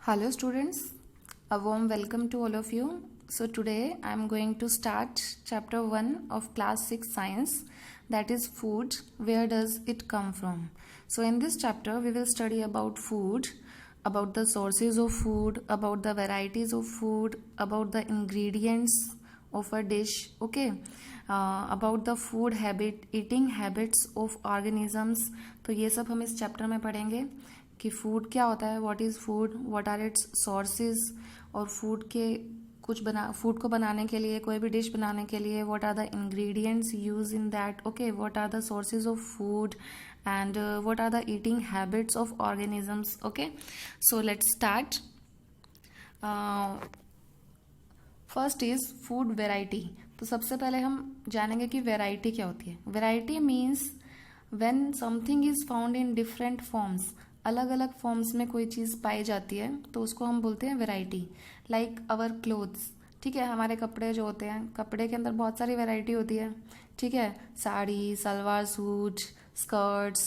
Hello, students. A warm welcome to all of you. So, today I am going to start chapter 1 of class 6 science, that is food. Where does it come from? So, in this chapter, we will study about food, about the sources of food, about the varieties of food, about the ingredients of a dish, okay, about the food habit, eating habits of organisms. तो ये सब हम इस chapter में पढ़ेंगे कि food क्या होता है, what is food, what are its sources, और फूड को बनाने के लिए, कोई भी डिश बनाने के लिए what are the ingredients use in that, okay, what are the sources of food and what are the eating habits of organisms. Okay, so let's start. First is food variety. तो सबसे पहले हम जानेंगे कि variety क्या होती है. Variety means when something is found in different forms. अलग अलग फॉर्म्स में कोई चीज़ पाई जाती है तो उसको हम बोलते हैं वेराइटी. लाइक अवर क्लोथ्स, ठीक है, हमारे कपड़े जो होते हैं, कपड़े के अंदर बहुत सारी वेराइटी होती है, ठीक है, sari, salwar suit, skirts,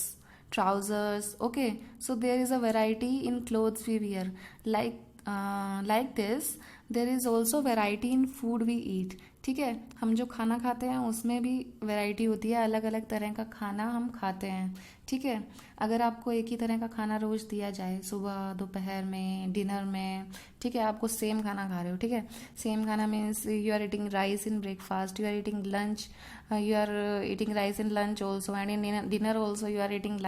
trousers, okay. So there is a variety in clothes we wear. Like this there is also variety in food we eat. ठीक है, हम जो खाना खाते हैं उसमें भी वैरायटी होती है, अलग अलग तरह का खाना हम खाते हैं. ठीक है, अगर आपको एक ही तरह का खाना रोज़ दिया जाए, सुबह, दोपहर में, डिनर में, ठीक है, आपको सेम खाना खा रहे हो, ठीक है, सेम खाना means you are eating rice in breakfast, you are eating lunch, you are eating rice in lunch also, and in dinner also you are eating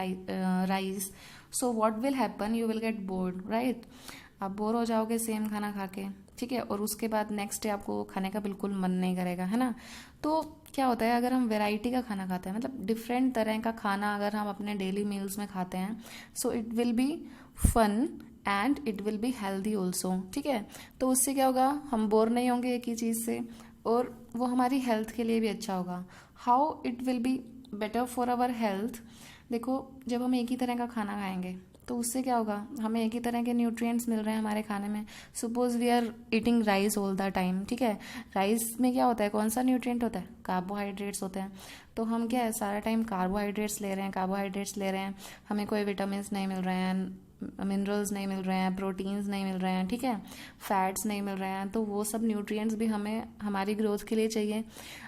rice. So what will happen, you will get bored, right. आप bore हो जाओगे same खाना खा के, ठीक है, और उसके बाद नेक्स्ट डे आपको खाने का बिल्कुल मन नहीं करेगा, है ना. तो क्या होता है, अगर हम वैरायटी का खाना खाते हैं, मतलब डिफरेंट तरह का खाना अगर हम अपने डेली मील्स में खाते हैं, so it will be fun and it will be healthy also. ठीक है, तो उससे क्या होगा, हम बोर नहीं होंगे एक ही चीज़ से, और वो हमारी हेल्थ के लिए भी अच्छा होगा. How it will be better for our health. देखो, जब हम एक ही तरह का खाना खाएंगे तो उससे क्या होगा, हमें एक ही तरह के न्यूट्रिएंट्स मिल रहे हैं हमारे खाने में. Suppose we are eating rice all the time, ठीक है, राइस में क्या होता है, कौन सा न्यूट्रिएंट होता है, कार्बोहाइड्रेट्स होते हैं. तो हम क्या है, सारा टाइम कार्बोहाइड्रेट्स ले रहे हैं, हमें कोई विटामिन नहीं मिल रहे हैं, मिनरल्स नहीं मिल रहे हैं, प्रोटीन्स नहीं मिल रहे हैं, ठीक है, फैट्स नहीं मिल रहे हैं. तो वो सब न्यूट्रिएंट्स भी हमें हमारी ग्रोथ के लिए चाहिए.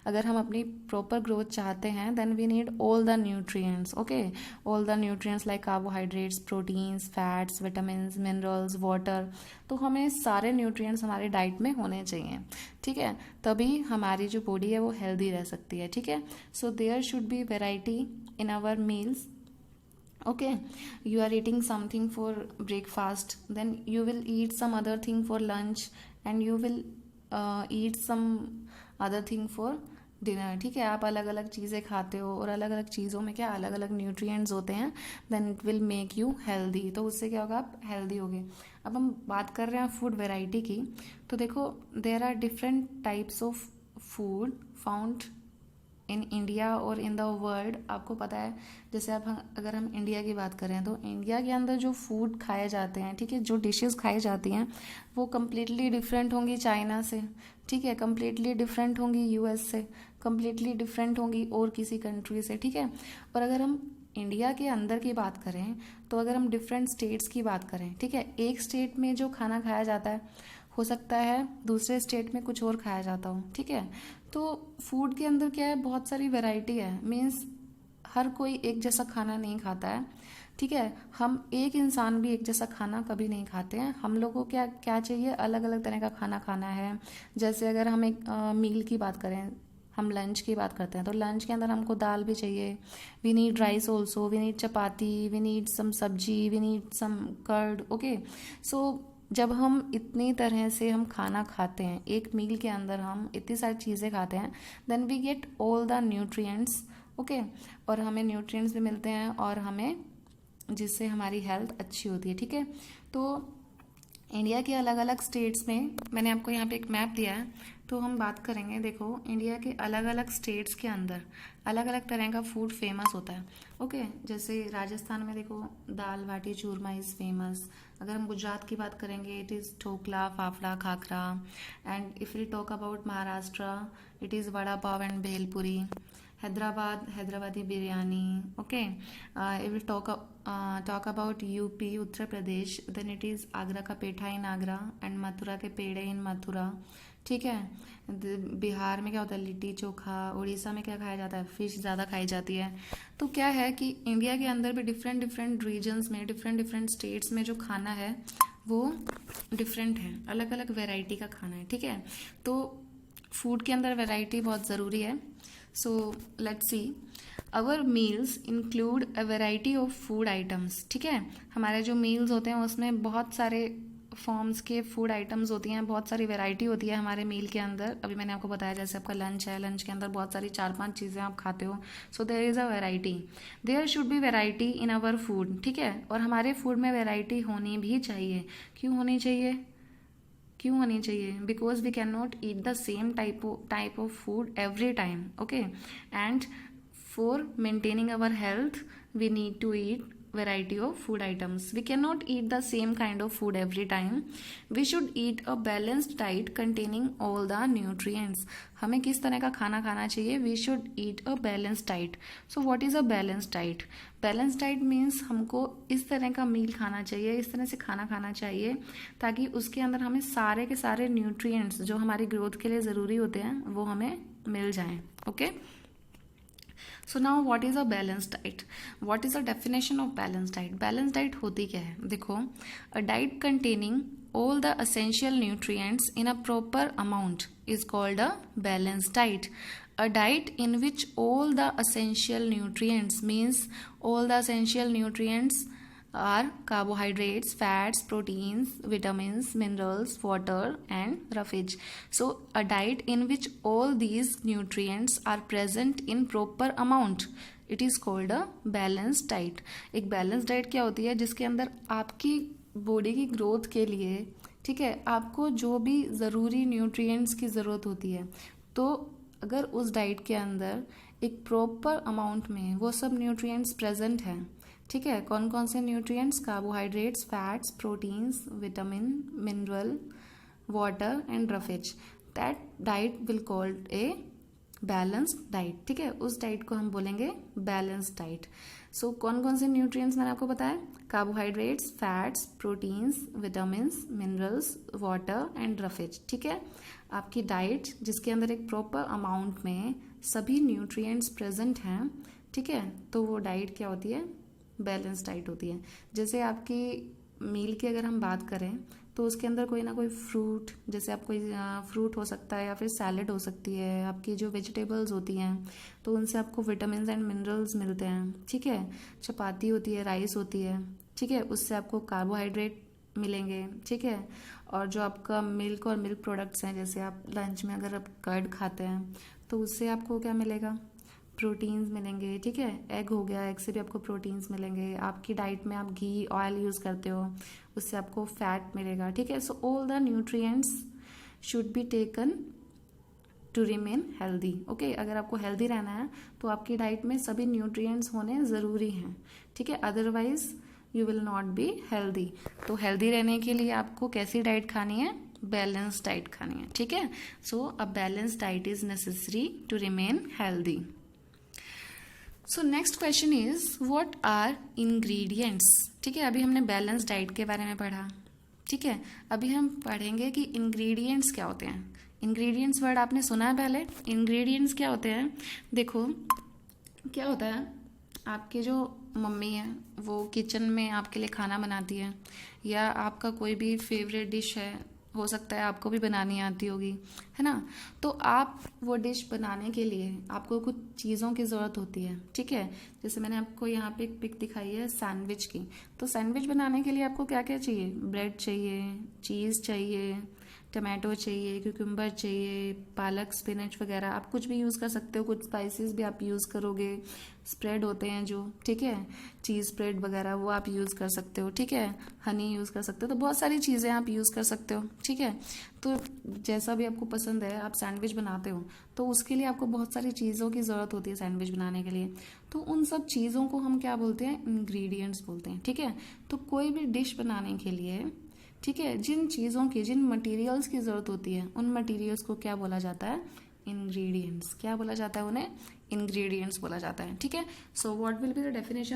अगर हम अपनी प्रॉपर ग्रोथ चाहते हैं then we need all the nutrients, okay, all the nutrients like carbohydrates, proteins, fats, vitamins, minerals, water. तो हमें सारे न्यूट्रिएंट्स हमारी डाइट में होने चाहिए, ठीक है, तभी हमारी जो बॉडी है वो हेल्दी रह सकती है. ठीक है, so there should be variety in our meals. Okay, you are eating something for breakfast, then you will eat some other thing for lunch, and you will eat some other thing for dinner. ठीक है, आप अलग अलग चीज़ें खाते हो और अलग अलग चीज़ों में क्या अलग अलग न्यूट्रिएंट्स होते हैं, then it will make you healthy. तो उससे क्या होगा, आप हेल्दी होगे. अब हम बात कर रहे हैं फूड वेराइटी की. तो देखो, there are different types of food found in India और इन द वर्ल्ड. आपको पता है, जैसे अगर हम इंडिया की बात करें तो इंडिया के अंदर जो फूड खाए जाते हैं, ठीक है, जो डिशेस खाई जाती हैं वो कम्प्लीटली डिफरेंट होंगी चाइना से, ठीक है, कम्प्लीटली डिफरेंट होंगी यूएस से, कम्प्लीटली डिफरेंट होंगी और किसी कंट्री से. ठीक है, और अगर हम इंडिया के अंदर की बात करें तो अगर हम डिफरेंट स्टेट्स की बात करें, ठीक है, एक स्टेट में जो खाना खाया जाता है हो सकता है दूसरे स्टेट में कुछ और खाया जाता हो. ठीक है, तो फूड के अंदर क्या है, बहुत सारी वैरायटी है. मीन्स हर कोई एक जैसा खाना नहीं खाता है. ठीक है, हम एक इंसान भी एक जैसा खाना कभी नहीं खाते हैं. हम लोगों को क्या क्या चाहिए, अलग अलग तरह का खाना खाना है. जैसे अगर हम एक मील की बात करें, हम लंच की बात करते हैं, तो लंच के अंदर हमको दाल भी चाहिए, we need rice also, we need chapati, we need some sabzi, we need some curd. Okay, so जब हम इतनी तरह से हम खाना खाते हैं, एक मील के अंदर हम इतनी सारी चीज़ें खाते हैं, then we get all the nutrients, okay, और हमें न्यूट्रिएंट्स भी मिलते हैं और हमें जिससे हमारी हेल्थ अच्छी होती है. ठीक है, तो इंडिया के अलग अलग स्टेट्स में मैंने आपको यहाँ पे एक मैप दिया है, तो हम बात करेंगे. देखो, इंडिया के अलग अलग स्टेट्स के अंदर अलग अलग तरह का फूड फेमस होता है. ओके, जैसे राजस्थान में देखो, दाल बाटी चूरमा इज़ फेमस. अगर हम गुजरात की बात करेंगे, it is dhokla, fafda, khakhra. And if we talk about Maharashtra, it is vada pav and bhelpuri. Hyderabad, Hyderabadi biryani. Okay, if we talk talk about UP, Uttar Pradesh, then it is Agra का पेठा इन आगरा एंड मथुरा के पेड़े इन मथुरा. ठीक है. बिहार में क्या होता है, लिट्टी चोखा. उड़ीसा में क्या खाया जाता है, फिश ज़्यादा खाई जाती है. तो क्या है कि इंडिया के अंदर भी डिफरेंट डिफरेंट रीजन्स में, डिफरेंट डिफरेंट स्टेट्स में जो खाना है वो डिफरेंट है, अलग अलग वेराइटी का खाना है. ठीक है. तो फूड के अंदर वेराइटी बहुत ज़रूरी है. So let's see, our meals include a variety of food items. ठीक है. हमारे जो मील्स होते हैं उसमें बहुत सारे फॉर्म्स के फूड आइटम्स होती हैं, बहुत सारी वैरायटी होती है हमारे मील के अंदर. अभी मैंने आपको बताया जैसे आपका लंच है, लंच के अंदर बहुत सारी 4-5 चीज़ें आप खाते हो. So there is a variety, there should be variety in our food. ठीक है. और हमारे फूड में वैरायटी होनी भी चाहिए. क्यों होनी चाहिए, क्यों होनी चाहिए? Because we can not eat the same type of food every time. Okay. And for maintaining our health we need to eat variety of food items. We cannot eat the same kind of food every time. We should eat a balanced diet containing all the nutrients. हमें किस तरह का खाना खाना चाहिए? We should eat a balanced diet. So what is a balanced diet? Balanced diet means हमको इस तरह का मील खाना चाहिए, इस तरह से खाना खाना चाहिए ताकि उसके अंदर हमें सारे के सारे न्यूट्रिएंट्स जो हमारी ग्रोथ के लिए ज़रूरी होते हैं वो हमें मिल जाएं. Okay. So now what is a balance diet? What is a definition of balance diet? Balance diet होती क्या है? देखो, a diet containing all the essential nutrients in a proper amount is called a balanced diet. A diet in which all the essential nutrients means all the essential nutrients are carbohydrates, fats, proteins, vitamins, minerals, water and roughage. So a diet in which all these nutrients are present in proper amount, it is called a balanced diet. एक balanced diet क्या होती है? जिसके अंदर आपकी body की growth के लिए, ठीक है, आपको जो भी ज़रूरी न्यूट्रिएंट्स की ज़रूरत होती है, तो अगर उस डाइट के अंदर एक प्रॉपर अमाउंट में वो सब न्यूट्रिएंट्स प्रेजेंट हैं, ठीक है, कौन कौन से nutrients? Carbohydrates, fats, proteins, vitamin, mineral, water and roughage, that diet will called a balanced diet. ठीक है. उस डाइट को हम बोलेंगे बैलेंस्ड डाइट. सो कौन कौन से न्यूट्रिएंट्स मैंने आपको बताया? Carbohydrates, fats, proteins, vitamins, minerals, water and roughage. ठीक है. आपकी डाइट जिसके अंदर एक प्रॉपर अमाउंट में सभी न्यूट्रिएंट्स प्रेजेंट हैं, ठीक है, तो वो डाइट क्या होती है? बैलेंस डाइट होती है. जैसे आपकी मील की अगर हम बात करें तो उसके अंदर कोई ना कोई फ्रूट, जैसे आप कोई फ्रूट हो सकता है या फिर सैलेड हो सकती है, आपकी जो वेजिटेबल्स होती हैं तो उनसे आपको विटामिन एंड मिनरल्स मिलते हैं. ठीक है. चपाती होती है, राइस होती है, ठीक है, उससे आपको कार्बोहाइड्रेट मिलेंगे. ठीक है. और जो आपका मिल्क और मिल्क प्रोडक्ट्स हैं, जैसे आप लंच में अगर आप कर्ड खाते हैं तो उससे आपको क्या मिलेगा? प्रोटीन्स मिलेंगे. ठीक है. एग हो गया, एग से भी आपको प्रोटीन्स मिलेंगे. आपकी डाइट में आप घी, ऑयल यूज़ करते हो, उससे आपको फैट मिलेगा. ठीक है. So all the nutrients should be taken to remain healthy. Okay. अगर आपको हेल्दी रहना है तो आपकी डाइट में सभी न्यूट्रिएंट्स होने ज़रूरी हैं. ठीक है. Otherwise you will not be healthy. तो हेल्दी रहने के लिए आपको कैसी डाइट खानी है? बैलेंस डाइट खानी है. ठीक है. So a balance diet is necessary to remain healthy. So next question is what are ingredients? ठीक है. अभी हमने बैलेंस डाइट के बारे में पढ़ा. ठीक है. अभी हम पढ़ेंगे कि इंग्रेडिएंट्स क्या होते हैं. इंग्रेडिएंट्स वर्ड आपने सुना है पहले? इंग्रेडिएंट्स क्या होते हैं? देखो, क्या होता है, आपके जो मम्मी है वो किचन में आपके लिए खाना बनाती है, या आपका कोई भी फेवरेट डिश है, हो सकता है आपको भी बनानी आती होगी, है ना. तो आप वो डिश बनाने के लिए आपको कुछ चीज़ों की ज़रूरत होती है. ठीक है. जैसे मैंने आपको यहाँ पे एक पिक दिखाई है सैंडविच की. तो सैंडविच बनाने के लिए आपको क्या क्या चाहिए? ब्रेड चाहिए, चीज़ चाहिए, टमाटो चाहिए, क्यूकम्बर चाहिए, पालक, स्पिनच वगैरह आप कुछ भी यूज़ कर सकते हो. कुछ स्पाइसेस भी आप यूज़ करोगे. स्प्रेड होते हैं जो, ठीक है, चीज़ स्प्रेड वगैरह वो आप यूज़ कर सकते हो. ठीक है. हनी यूज़ कर सकते हो. तो बहुत सारी चीज़ें आप यूज़ कर सकते हो. ठीक है. तो जैसा भी आपको पसंद है, आप सैंडविच बनाते हो तो उसके लिए आपको बहुत सारी चीज़ों की ज़रूरत होती है सैंडविच बनाने के लिए. तो उन सब चीज़ों को हम क्या बोलते हैं? इंग्रेडिएंट्स बोलते हैं. ठीक है. तो कोई भी डिश बनाने के लिए, ठीक है, जिन चीज़ों की, जिन मटेरियल्स की ज़रूरत होती है, उन मटेरियल्स को क्या बोला जाता है? इंग्रेडिएंट्स. क्या बोला जाता है उन्हें? इंग्रेडिएंट्स बोला जाता है, ठीक है। So what will be the definition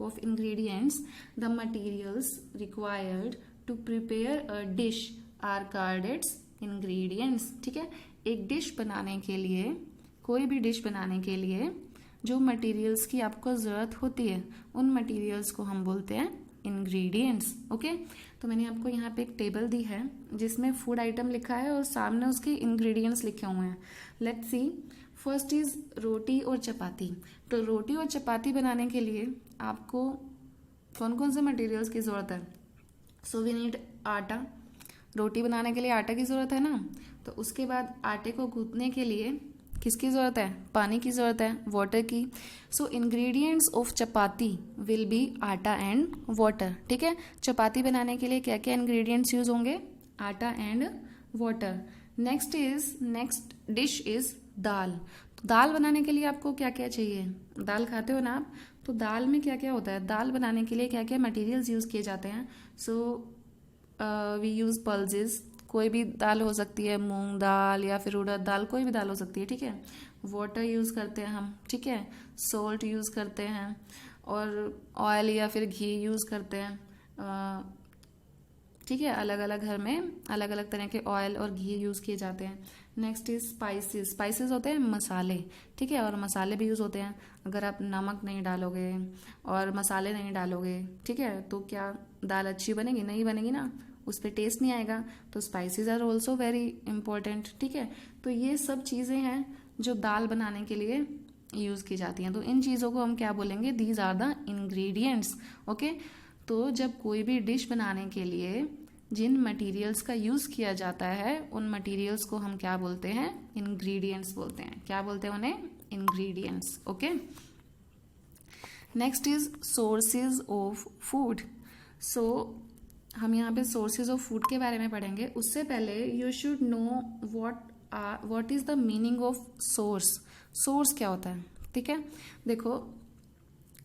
of ingredients? The materials required to prepare a dish are called its ingredients, ठीक है। एक डिश बनाने के लिए, कोई भी डिश बनाने के लिए जो मटेरियल्स की आपको ज़रूरत होती है उन मटेरियल्स को हम बोलते हैं इंग्रेडिएंट्स, ओके। तो मैंने आपको यहाँ पे एक टेबल दी है जिसमें फूड आइटम लिखा है और सामने उसके इंग्रेडिएंट्स लिखे हुए हैं। लेट्स सी, फर्स्ट इज रोटी और चपाती। तो रोटी और चपाती बनाने के लिए आपको कौन कौन से मटेरियल्स की ज़रूरत है? सो वी नीड आटा। रोटी बनाने के लिए आटा की ज़रूरत है ना। तो उसके बाद आटे को गूंथने के लिए किसकी ज़रूरत है? पानी की ज़रूरत है, वाटर की। So ingredients of chapati will be atta and water, ठीक है। चपाती बनाने के लिए क्या क्या इंग्रेडिएंट्स यूज होंगे? Atta and water. Next dish is dal. तो दाल बनाने के लिए आपको क्या क्या चाहिए? दाल खाते हो ना आप? तो दाल में क्या क्या होता है? दाल बनाने के लिए क्या क्या मटेरियल्स यूज किए जाते हैं? So we use pulses. कोई भी दाल हो सकती है, मूंग दाल या फिर उड़द दाल, कोई भी दाल हो सकती है, ठीक है। वाटर यूज़ करते हैं हम, ठीक है। सॉल्ट यूज़ करते हैं और ऑयल या फिर घी यूज़ करते हैं, ठीक है। अलग अलग घर में अलग अलग तरह के ऑयल और घी यूज़ किए जाते हैं। Next is spices. स्पाइसेस होते हैं मसाले, ठीक है। और मसाले भी यूज़ होते हैं। अगर आप नमक नहीं डालोगे और मसाले नहीं डालोगे, ठीक है, तो क्या दाल अच्छी बनेगी? नहीं बनेगी ना, उस पर टेस्ट नहीं आएगा। तो spices are also very important, ठीक है। तो ये सब चीज़ें हैं जो दाल बनाने के लिए यूज़ की जाती हैं। तो इन चीज़ों को हम क्या बोलेंगे? These are the ingredients, okay. तो जब कोई भी डिश बनाने के लिए जिन मटेरियल्स का यूज़ किया जाता है उन मटेरियल्स को हम क्या बोलते हैं? इंग्रेडिएंट्स बोलते हैं। क्या बोलते हैं उन्हें? Ingredients, okay. Next is sources of food. So हम यहाँ पे सोर्सेज ऑफ फूड के बारे में पढ़ेंगे। उससे पहले you should know what is the meaning of source. Source क्या होता है, ठीक है। देखो,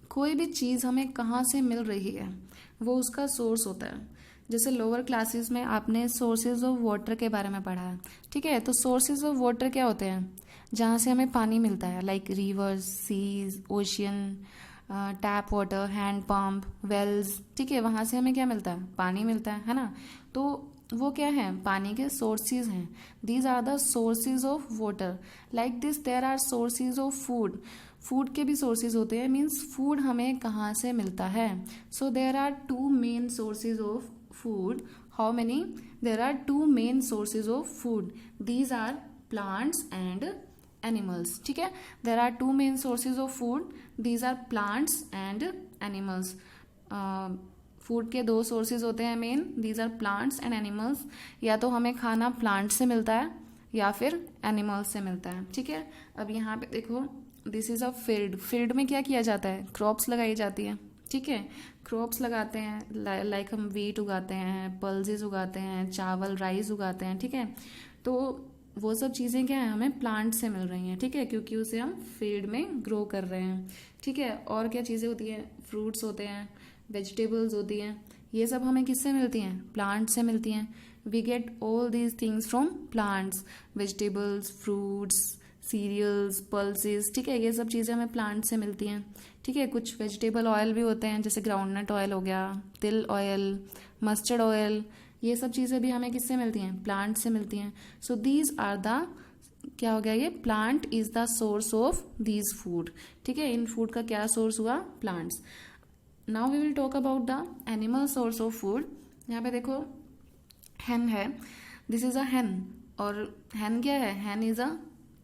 कोई भी चीज़ हमें कहाँ से मिल रही है वो उसका सोर्स होता है। जैसे लोअर क्लासेस में आपने सोर्सेज ऑफ वाटर के बारे में पढ़ा है, ठीक है। तो सोर्सेज ऑफ वाटर क्या होते हैं? जहाँ से हमें पानी मिलता है, like rivers, seas, ocean, tap water, hand pump, wells, ठीक है। वहाँ से हमें क्या मिलता है? पानी मिलता है ना। तो वो क्या है? पानी के सोर्सेज हैं। These are the sources of water. Like this there are sources of food. Food के भी सोर्सेज होते हैं, मीन्स फूड हमें कहाँ से मिलता है। So there are two main sources of food. How many? There are two main sources of food. These are plants and animals, ठीक है। There are two main sources of food, these are plants and animals. Food के दो sources होते हैं main, these are plants and animals. या तो हमें खाना प्लांट से मिलता है या फिर एनिमल्स से मिलता है, ठीक है। अब यहाँ पे देखो, this is a field. Field में क्या किया जाता है? क्रॉप्स लगाई जाती है, ठीक है। क्रॉप्स लगाते हैं, लाइक हम वीट उगाते हैं, पल्सेस उगाते हैं, चावल, राइस उगाते हैं, ठीक है। तो वो सब चीज़ें क्या है? हमें प्लांट से मिल रही हैं, ठीक है, क्योंकि उसे हम फील्ड में ग्रो कर रहे हैं, ठीक है। और क्या चीज़ें होती हैं? फ्रूट्स होते हैं, वेजिटेबल्स होती हैं, ये सब हमें किससे मिलती हैं? प्लांट से मिलती हैं। We get all these things from plants, vegetables, fruits, cereals, pulses, ठीक है। ये सब चीज़ें हमें प्लांट से मिलती हैं, ठीक है। कुछ वेजिटेबल ऑयल भी होते हैं, जैसे ग्राउंडनट ऑयल हो गया, तिल ऑयल, मस्टर्ड ऑयल, ये सब चीज़ें भी हमें किससे मिलती हैं? प्लांट से मिलती हैं। सो दीज आर द, क्या हो गया ये? Plant is the source of these food, ठीक है। इन फूड का क्या सोर्स हुआ? Plants. Now we will talk about the animal source of food. यहाँ पे देखो, हैन है, दिस इज अ हैन। और हैन क्या है? Hen is a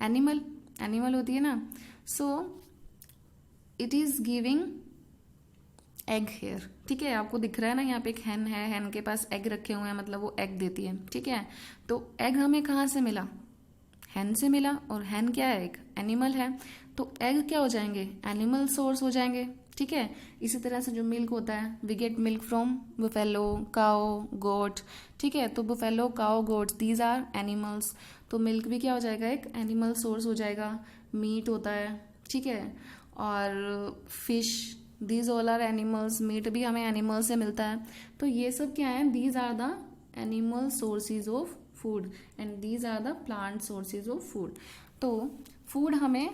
animal, animal होती है ना। So it is giving egg here, ठीक है। आपको दिख रहा है ना, यहाँ पे एक हैन है, हैन के पास एग रखे हुए हैं, मतलब वो एग देती है, ठीक है। तो एग हमें कहाँ से मिला? हैन से मिला। और हैन क्या है? एक एनिमल है। तो एग क्या हो जाएंगे? एनिमल सोर्स हो जाएंगे, ठीक है। इसी तरह से जो मिल्क होता है, we get milk from buffalo, cow, goat, ठीक है। तो buffalo, cow, goat, these are animals. तो मिल्क भी क्या हो जाएगा? एक एनिमल सोर्स हो जाएगा। मीट होता है, ठीक है। और fish, these all are animals. Meat भी हमें एनिमल से मिलता है। तो ये सब क्या है? These are the animal sources of food and these are the plant sources of food. तो फूड हमें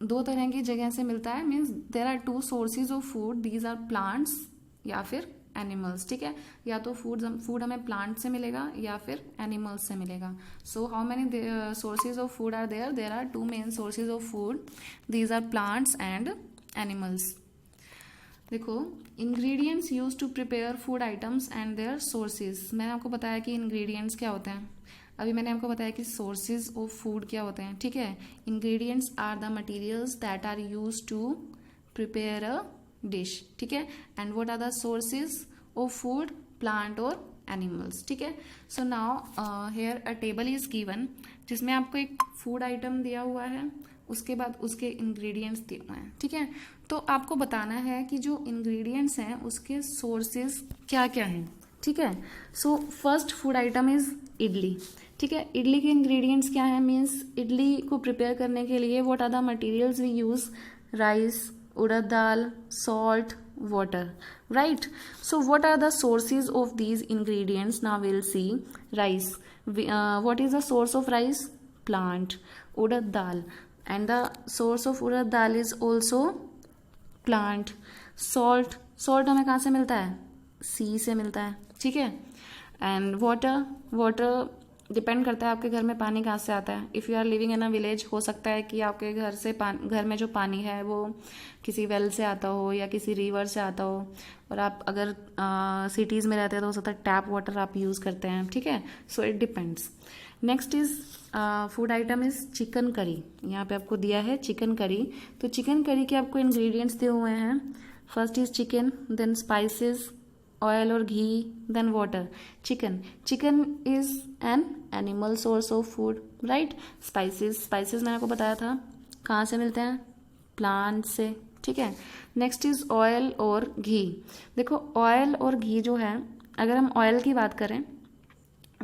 दो तरह की जगह से मिलता है, means there are two sources of food, these are plants या फिर एनिमल्स, ठीक है। या तो फूड हमें प्लांट से मिलेगा या फिर एनिमल्स से मिलेगा। So how many sources of food are there? There are two main sources of food, these are plants and animals. देखो, ingredients use to prepare food items and their sources. मैंने आपको बताया कि इंग्रेडिएंट्स क्या होते हैं, अभी मैंने आपको बताया कि सोर्सेज ऑफ फूड क्या होते हैं, ठीक है। Ingredients are the materials that are use to prepare a dish, ठीक है। And what are the sources of food? Plant और एनिमल्स, ठीक है। So now here a table is given, जिसमें आपको एक फूड आइटम दिया हुआ है, उसके बाद उसके इंग्रेडिएंट्स दिए हुए हैं, ठीक है। तो आपको बताना है कि जो इंग्रेडिएंट्स हैं उसके सोर्सेज क्या क्या हैं, ठीक है। So first food item is idli, ठीक है। इडली के इंग्रेडिएंट्स क्या है? मीन्स इडली को प्रिपेयर करने के लिए what are the materials we use? Rice, urad dal, salt, water, right? So what are the sources of these ingredients? Now we'll see. Rice, what is the source of rice? Plant. Urad dal, and the source of urad dal is also plant. Salt, salt हमें कहाँ से मिलता है? sea से मिलता है, ठीक है। and water डिपेंड करता है आपके घर में पानी कहाँ से आता है। If you are living in a village, हो सकता है कि आपके घर में जो पानी है वो किसी वेल से आता हो या किसी रिवर से आता हो, और आप अगर सिटीज़ में रहते हैं तो हो सकता है टैप वाटर आप यूज़ करते हैं, ठीक है। So it depends. Next is food item is chicken curry. यहाँ पे आपको दिया है चिकन करी, तो चिकन करी के आपको इंग्रेडिएंट्स दिए हुए हैं। First is chicken, then spices, oil और ghee, then water. Chicken is an animal source of food, right. Spices मैंने आपको बताया था कहाँ से मिलते हैं? प्लांट से, ठीक है। नेक्स्ट इज ऑयल और घी। देखो, ऑयल और घी जो है, अगर हम ऑयल की बात करें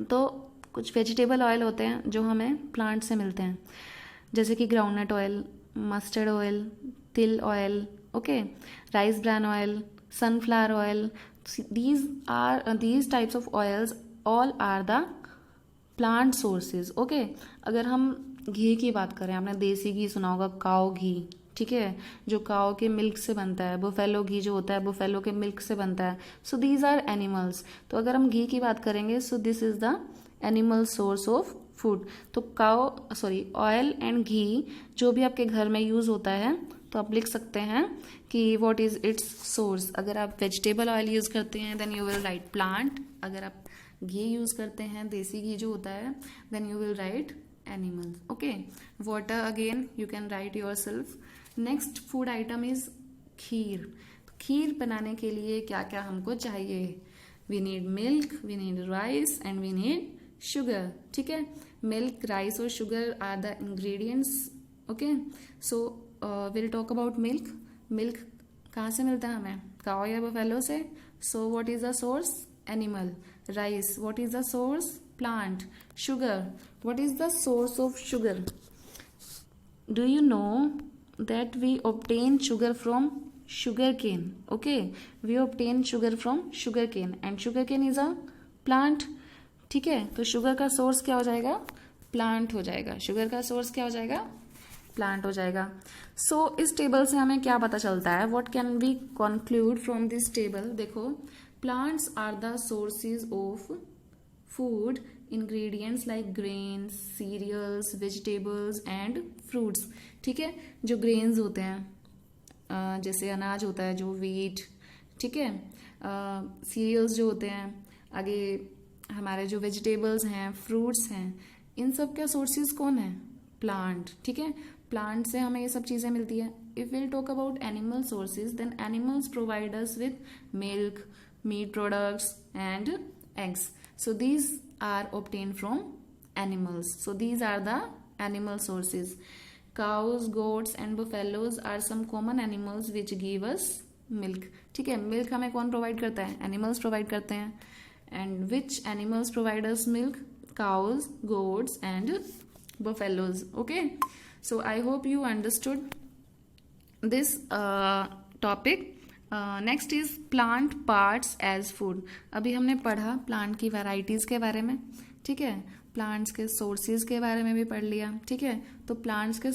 तो कुछ वेजिटेबल ऑयल होते हैं जो हमें प्लांट से मिलते हैं, जैसे कि ग्राउंडनट ऑयल, मस्टर्ड ऑयल, तिल oil, okay, rice bran oil, sunflower oil. these types of oils all are the plant sources, okay। अगर हम घी की बात करें, आपने देसी घी सुना होगा, काऊ घी, ठीक है, जो काऊ के मिल्क से बनता है। बुफेलो घी जो होता है बुफेलो के मिल्क से बनता है। So these are animals. तो अगर हम घी की बात करेंगे, so this is the animal source of food. तो ऑयल एंड घी जो भी आपके घर में यूज होता है, तो आप लिख सकते हैं कि व्हाट इज इट्स सोर्स। अगर आप वेजिटेबल ऑयल यूज करते हैं then you will write plant. अगर आप घी यूज करते हैं, देसी घी जो होता है, then you will write animals, okay. Water again you can write yourself. Next food item is kheer. Kheer बनाने के लिए क्या क्या हमको चाहिए? We need milk, we need rice and we need sugar, ठीक है। मिल्क, राइस और sugar are the ingredients, okay. So will talk about milk. Milk कहाँ से मिलता है हमें? काऊ या बफेलो से। So what is the source? Animal. Rice, what is the source? Plant. Sugar, what is the source of sugar? Do you know that we obtain sugar from sugarcane, okay, we obtain sugar from sugarcane and sugarcane is a plant, ठीक है। तो sugar का source क्या हो जाएगा? Plant हो जाएगा। Sugar का सोर्स क्या हो जाएगा? प्लांट हो जाएगा। सो इस टेबल से हमें क्या पता चलता है? What can we conclude from this table? देखो, plants are the sources of food ingredients like grains, cereals, vegetables and fruits, ठीक है। जो ग्रेन्स होते हैं, जैसे अनाज होता है जो, वीट, ठीक है। सीरियल्स जो होते हैं, आगे हमारे जो वेजिटेबल्स हैं, फ्रूट्स हैं, इन सब के सोर्सेज कौन है? प्लांट, ठीक है। प्लांट से हमें ये सब चीजें मिलती है। If will talk about animal sources, then animals provide us with milk, meat products and eggs. So these are obtained from animals. So these are the animal sources. Cows, goats and buffaloes are some common animals which give us milk. ठीक है, milk हमें कौन provide करता है? Animals provide करते हैं। And which animals provide us milk? Cows, goats and buffaloes, okay। So I hope you understood this topic next is plant parts as food. अभी हमने पढ़ा प्लांट की वैरायटीज के बारे में, ठीक है, प्लांट्स के सोर्सेज के बारे में भी पढ़ लिया, ठीक है। तो प्लांट्स के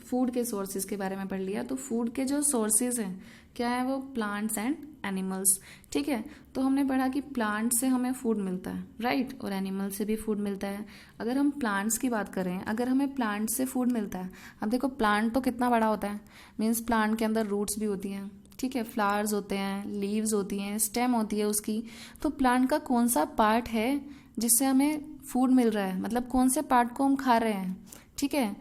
फूड के सोर्सेज के बारे में पढ़ लिया। तो फूड के जो सोर्सेज हैं क्या है, वो प्लांट्स एंड एनिमल्स, ठीक है। तो हमने पढ़ा कि प्लांट से हमें फूड मिलता है, राइट, और एनिमल से भी फूड मिलता है। अगर हम प्लांट्स की बात करें, अगर हमें प्लांट से फूड मिलता है, अब देखो प्लांट तो कितना बड़ा होता है, मीन्स प्लांट के अंदर रूट्स भी होती हैं, ठीक है, फ्लावर्स होते हैं, लीव्स होती हैं, स्टेम होती है उसकी। तो प्लांट का कौन सा पार्ट है जिससे हमें फूड मिल रहा है, मतलब कौन से पार्ट को हम खा रहे हैं, ठीक है।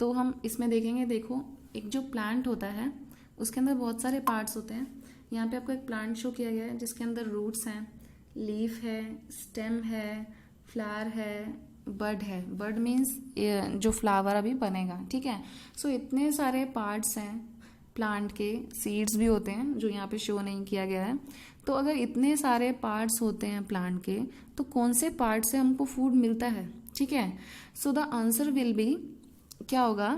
तो हम इसमें देखेंगे, देखो एक जो प्लांट होता है उसके अंदर बहुत सारे पार्ट्स होते हैं। यहाँ पे आपको एक प्लांट शो किया गया है जिसके अंदर रूट्स हैं, लीफ है, स्टेम है, फ्लावर है, बड है। बड मीन्स जो फ्लावर अभी बनेगा, ठीक है। सो इतने सारे पार्ट्स हैं प्लांट के, सीड्स भी होते हैं जो यहाँ पे शो नहीं किया गया है। तो अगर इतने सारे पार्ट्स होते हैं प्लांट के, तो कौन से पार्ट से हमको फूड मिलता है, ठीक है। So the answer will be, क्या होगा,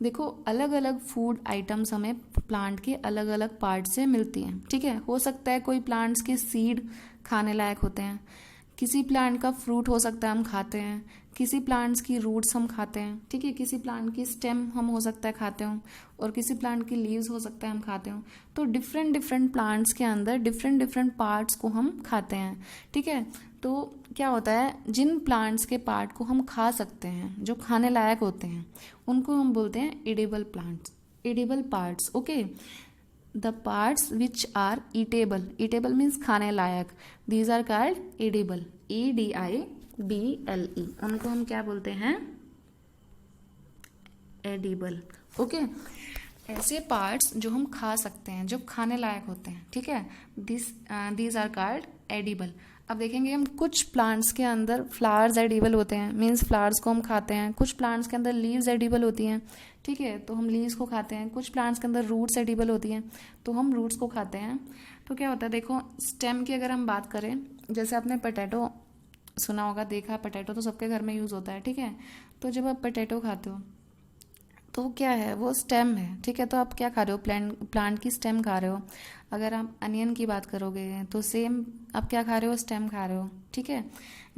देखो अलग अलग फूड आइटम्स हमें प्लांट के अलग अलग पार्ट से मिलती हैं, ठीक है। हो सकता है कोई प्लांट्स के सीड खाने लायक होते हैं, किसी प्लांट का फ्रूट हो सकता है हम खाते हैं, किसी प्लांट्स की रूट्स हम खाते हैं, ठीक है, किसी प्लांट की स्टेम हम हो सकता है खाते हो, और किसी प्लांट की लीव्स हो सकता है हम खाते हो। तो डिफरेंट डिफरेंट प्लांट्स के अंदर डिफरेंट डिफरेंट पार्ट्स को हम खाते हैं, ठीक है। तो क्या होता है, जिन प्लांट्स के पार्ट को हम खा सकते हैं, जो खाने लायक होते हैं, उनको हम बोलते हैं edible plants, edible parts, okay. The parts which are eatable, eatable means खाने लायक, these are called edible, EDIBLE, उनको हम क्या बोलते हैं, एडिबल, ओके। ऐसे पार्ट्स जो हम खा सकते हैं, जो खाने लायक होते हैं, ठीक है, दीज आर कॉल्ड एडिबल। अब देखेंगे हम कुछ प्लांट्स के अंदर फ्लावर्स एडिबल होते हैं, मीन्स फ्लावर्स को हम खाते हैं। कुछ प्लांट्स के अंदर लीव्स एडिबल होती हैं, ठीक है, तो हम लीव्स को खाते हैं। कुछ प्लांट्स के अंदर रूट्स एडिबल होती हैं, तो हम रूट्स को खाते हैं। तो क्या होता है, देखो स्टेम की अगर हम बात करें, जैसे आपने पोटैटो सुना होगा, देखा, पोटैटो तो सबके घर में यूज़ होता है, ठीक है। तो जब आप पोटैटो खाते हो तो क्या है, वो स्टेम है, ठीक है। तो आप क्या खा रहे हो, प्लांट की स्टेम खा रहे हो। अगर आप अनियन की बात करोगे तो सेम आप क्या खा रहे हो, स्टेम खा रहे हो, ठीक है।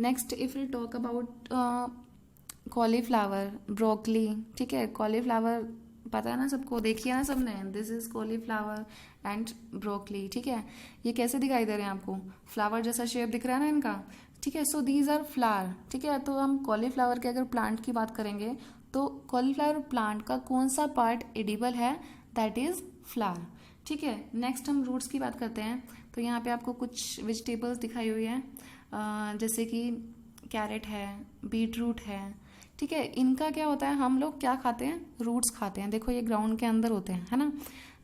Next if you talk about cauliflower, broccoli, ठीक है, कॉलीफ्लावर पता है ना सबको, देखिए ना सबने, this is cauliflower and broccoli, ठीक है। ये कैसे दिखाई दे रहे हैं आपको, फ्लावर जैसा शेप दिख रहा है ना इनका, ठीक है। सो दीज आर फ्लावर, ठीक है। तो हम कॉलीफ्लावर के अगर प्लांट की बात करेंगे तो कॉलीफ्लावर प्लांट का कौन सा पार्ट एडिबल है, दैट इज फ्लावर, ठीक है। नेक्स्ट हम रूट्स की बात करते हैं। तो यहाँ पे आपको कुछ वेजिटेबल्स दिखाई हुई है, जैसे कि कैरेट है, बीट रूट है, ठीक है। इनका क्या होता है, हम लोग क्या खाते हैं, रूट्स खाते हैं। देखो ये ग्राउंड के अंदर होते हैं, है ना।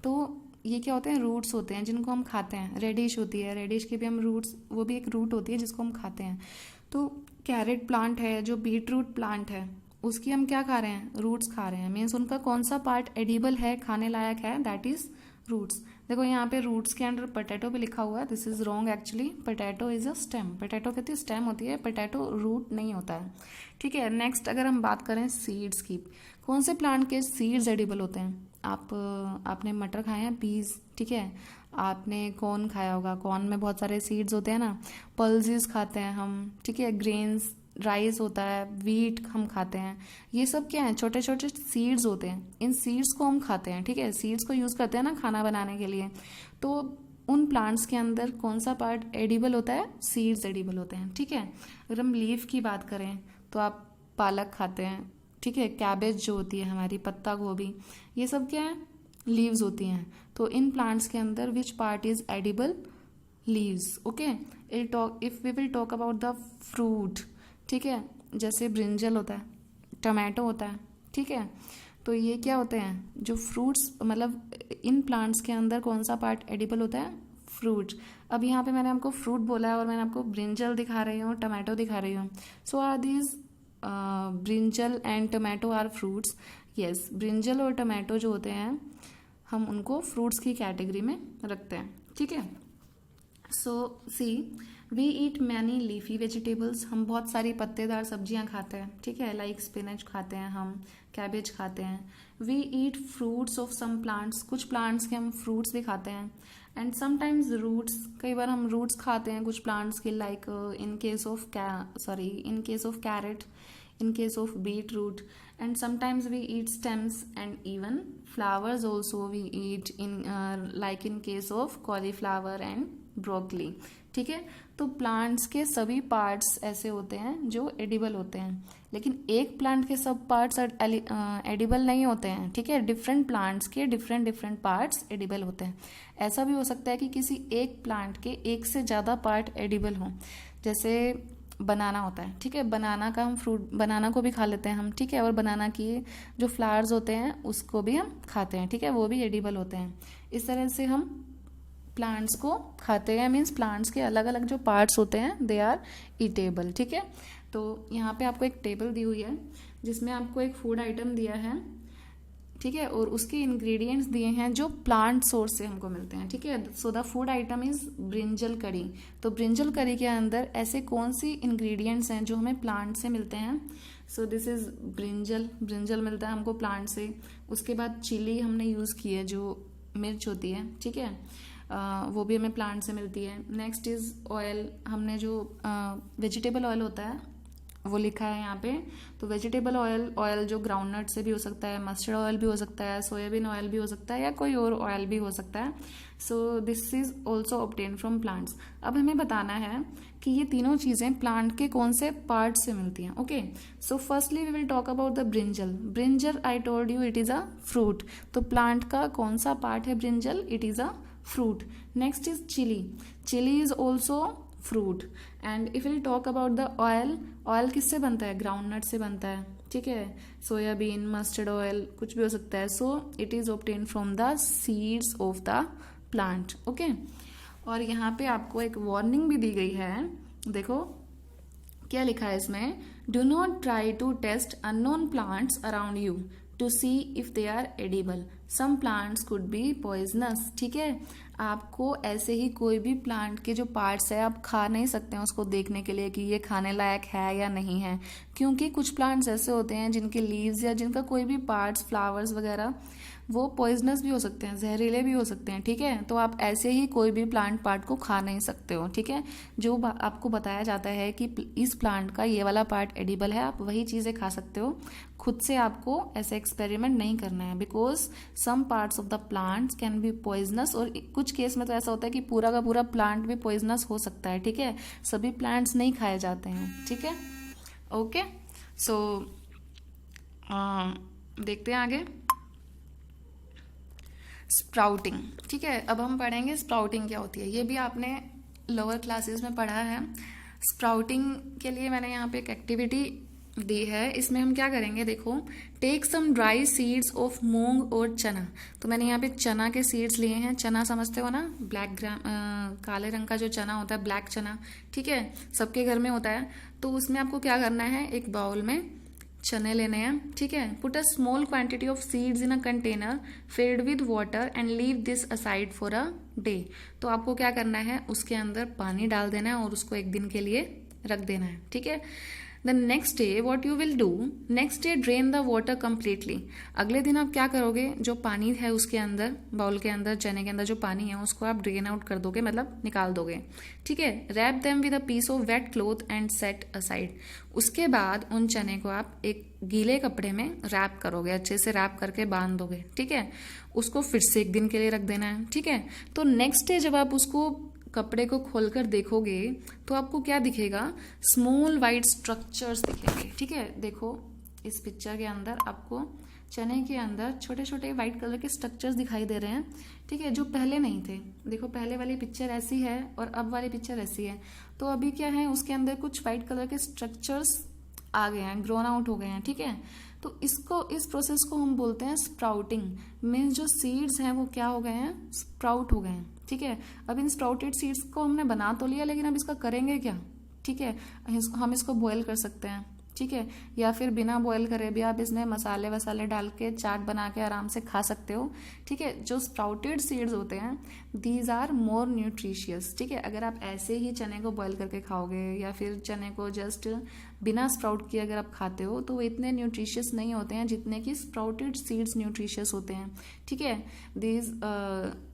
तो ये क्या होते हैं, रूट्स होते हैं जिनको हम खाते हैं। रेडिश होती है, रेडिश के भी हम रूट्स, वो भी एक रूट होती है जिसको हम खाते हैं। तो कैरेट प्लांट है, जो बीट रूट प्लांट है, उसकी हम क्या खा रहे हैं, रूट्स खा रहे हैं। मीन्स उनका कौन सा पार्ट एडिबल है, खाने लायक है, दैट इज रूट्स। देखो यहाँ पे रूट्स के अंडर पोटैटो भी लिखा हुआ है, this is wrong actually, potato is a stem. Potato कहती है स्टेम होती है, पोटैटो रूट नहीं होता है, ठीक है। नेक्स्ट अगर हम बात करें सीड्स की, कौन से प्लांट के सीड्स एडिबल होते हैं, आपने मटर खाए हैं, पीज, ठीक है। आपने कॉर्न खाया होगा, कॉर्न में बहुत सारे सीड्स होते हैं ना। पल्सेस खाते हैं हम, ठीक है, ग्रेन्स, राइस होता है, वीट हम खाते हैं। ये सब क्या है, छोटे छोटे सीड्स होते हैं, इन सीड्स को हम खाते हैं, ठीक है। सीड्स को यूज करते हैं ना खाना बनाने के लिए। तो उन प्लांट्स के अंदर कौन सा पार्ट एडिबल होता है, सीड्स एडिबल होते हैं, ठीक है। अगर हम लीफ की बात करें तो आप पालक खाते हैं, ठीक है। कैबेज जो होती है हमारी, पत्ता गोभी, ये सब क्या है, लीव्स होती हैं। तो इन प्लांट्स के अंदर which part is edible, leaves, okay. If we will talk about the fruit, ठीक है, जैसे ब्रिंजल होता है, टमाटो होता है, ठीक है। तो ये क्या होते हैं, जो फ्रूट्स, मतलब इन प्लांट्स के अंदर कौन सा पार्ट एडिबल होता है, फ्रूट। अब यहाँ पे मैंने आपको फ्रूट बोला है और मैंने आपको ब्रिंजल दिखा रही हूँ, टमाटो दिखा रही हूँ। So are these brinjal and tomato are fruits, yes. Brinjal और टमाटो जो होते हैं हम उनको फ्रूट्स की कैटेगरी में रखते हैं, ठीक है। So see we eat many leafy vegetables, हम बहुत सारी पत्तेदार सब्जियां खाते हैं, ठीक है, लाइक स्पिनच खाते हैं हम, कैबेज खाते हैं। We eat fruits of some plants, कुछ प्लांट्स के हम फ्रूट्स भी खाते हैं। एंड समटाइम्स रूट्स, कई बार हम रूट्स खाते हैं कुछ प्लांट्स के, like in case of carrot, in case of beetroot. And sometimes we eat stems and even flowers also we eat in like in case of cauliflower and broccoli, ठीक है। तो plants के सभी parts ऐसे होते हैं जो एडिबल होते हैं, लेकिन एक प्लांट के सब पार्ट्स एडिबल नहीं होते हैं, ठीक है। डिफरेंट प्लांट्स के डिफरेंट पार्ट्स एडिबल होते हैं। ऐसा भी हो सकता है कि किसी एक प्लांट के एक से ज़्यादा पार्ट एडिबल हों, जैसे बनाना होता है, ठीक है। बनाना का हम फ्रूट, बनाना को भी खा लेते हैं हम, ठीक है। और बनाना की जो फ्लावर्स होते हैं उसको भी हम खाते हैं, ठीक है, वो भी एडिबल होते हैं। इस तरह से हम प्लांट्स को खाते हैं, मीन्स प्लांट्स के अलग अलग जो पार्ट्स होते हैं दे आर ईटेबल, ठीक है। तो यहाँ पे आपको एक टेबल दी हुई है जिसमें आपको एक फूड आइटम दिया है, ठीक है, और उसके इंग्रेडिएंट्स दिए हैं जो प्लांट सोर्स से हमको मिलते हैं, ठीक है। So the food item is brinjal करी। तो ब्रिंजल करी के अंदर ऐसे कौन सी इंग्रेडिएंट्स हैं जो हमें प्लांट से मिलते हैं? सो दिस इज ब्रिंजल मिलता है हमको प्लांट से। उसके बाद चिली हमने यूज़ की है, जो मिर्च होती है, ठीक है, वो भी हमें प्लांट से मिलती है। नेक्स्ट इज ऑयल, हमने जो वेजिटेबल ऑयल होता है वो लिखा है यहाँ पे। तो वेजिटेबल ऑयल जो ग्राउंडनट से भी हो सकता है, मस्टर्ड ऑयल भी हो सकता है, सोयाबीन ऑयल भी हो सकता है, या कोई और ऑयल भी हो सकता है। सो this is also obtain from plants. अब हमें बताना है कि ये तीनों चीजें प्लांट के कौन से पार्ट से मिलती हैं। Okay, so firstly we will talk about the brinjal I told you it is a fruit. तो प्लांट का कौन सा पार्ट है brinjal? It is a fruit. Next is chilli is also fruit. And if will talk about the oil किससे बनता है? Groundnut से बनता है, ठीक है, सोयाबीन, मस्टर्ड ऑयल, कुछ भी हो सकता है। सो it is obtain from the seeds of the plant. Okay, और यहाँ पे आपको एक वार्निंग भी दी गई है, देखो क्या लिखा है इसमें, do not try to taste unknown plants around you to see if they are edible, some plants could be poisonous. ठीक है, आपको ऐसे ही कोई भी प्लांट के जो पार्ट्स है आप खा नहीं सकते हैं उसको देखने के लिए कि ये खाने लायक है या नहीं है, क्योंकि कुछ प्लांट्स ऐसे होते हैं जिनके लीव्स या जिनका कोई भी पार्ट्स, फ्लावर्स वगैरह, वो पॉइजनस भी हो सकते हैं, जहरीले भी हो सकते हैं। ठीक है, तो आप ऐसे ही कोई भी प्लांट पार्ट को खा नहीं सकते हो। ठीक है, जो आपको बताया जाता है कि इस प्लांट का ये वाला पार्ट एडिबल है, आप वही चीजें खा सकते हो। खुद से आपको ऐसे एक्सपेरिमेंट नहीं करना है, because some parts of the plants can be poisonous, और कुछ केस में तो ऐसा होता है कि पूरा का पूरा प्लांट भी पॉइजनस हो सकता है। ठीक है, सभी प्लांट्स नहीं खाए जाते हैं। ठीक है, ओके, सो देखते हैं आगे। स्प्राउटिंग, ठीक है, अब हम पढ़ेंगे स्प्राउटिंग क्या होती है। ये भी आपने लोअर क्लासेस में पढ़ा है। स्प्राउटिंग के लिए मैंने यहाँ पे एक एक्टिविटी दी है, इसमें हम क्या करेंगे, देखो, take some dry seeds of moong और चना। तो मैंने यहाँ पे चना के सीड्स लिए हैं। चना समझते हो ना, ब्लैक काले रंग का जो चना होता है, ब्लैक चना, ठीक है, सबके घर में होता है। तो उसमें आपको क्या करना है, एक बाउल में चने लेने हैं। ठीक है, put a small quantity of seeds in a container filled with water and leave this aside for a day. तो आपको क्या करना है, उसके अंदर पानी डाल देना है और उसको एक दिन के लिए रख देना है। ठीक है, the next day what you will do, next day drain the water completely. अगले दिन आप क्या करोगे, जो पानी है उसके अंदर, बाउल के अंदर, चने के अंदर जो पानी है उसको आप ड्रेन आउट कर दोगे, मतलब निकाल दोगे। ठीक है, wrap them with a piece of wet cloth and set aside. उसके बाद उन चने को आप एक गीले कपड़े में रैप करोगे, अच्छे से रैप करके बांध दोगे। ठीक है, उसको फिर से एक दिन के लिए रख देना है। ठीक है, तो नेक्स्ट डे जब आप उसको कपड़े को खोलकर देखोगे तो आपको क्या दिखेगा, स्मॉल वाइट स्ट्रक्चर्स दिखेंगे। ठीक है, देखो इस पिक्चर के अंदर आपको चने के अंदर छोटे छोटे व्हाइट कलर के स्ट्रक्चर्स दिखाई दे रहे हैं। ठीक है, जो पहले नहीं थे। देखो पहले वाली पिक्चर ऐसी है और अब वाली पिक्चर ऐसी है। तो अभी क्या है, उसके अंदर कुछ व्हाइट कलर के स्ट्रक्चर्स आ गए हैं, ग्रोन आउट हो गए हैं। ठीक है, तो इस प्रोसेस को हम बोलते हैं स्प्राउटिंग। मीन्स जो सीड्स हैं वो क्या हो गए हैं, स्प्राउट हो गए हैं। ठीक है, अब इन स्प्राउटेड सीड्स को हमने बना तो लिया, लेकिन अब इसका करेंगे क्या। ठीक है, हम इसको बॉयल कर सकते हैं। ठीक है। या फिर बिना बॉयल करे भी आप इसमें मसाले वसाले डाल के चाट बना के आराम से खा सकते हो, ठीक है। जो स्प्राउटेड सीड्स होते हैं दीज आर मोर न्यूट्रिशियस, ठीक है। अगर आप ऐसे ही चने को बॉयल करके खाओगे या फिर चने को जस्ट बिना स्प्राउट किए अगर आप खाते हो तो वो इतने न्यूट्रिशियस नहीं होते हैं जितने कि स्प्राउटेड सीड्स न्यूट्रिशियस होते हैं, ठीक है। These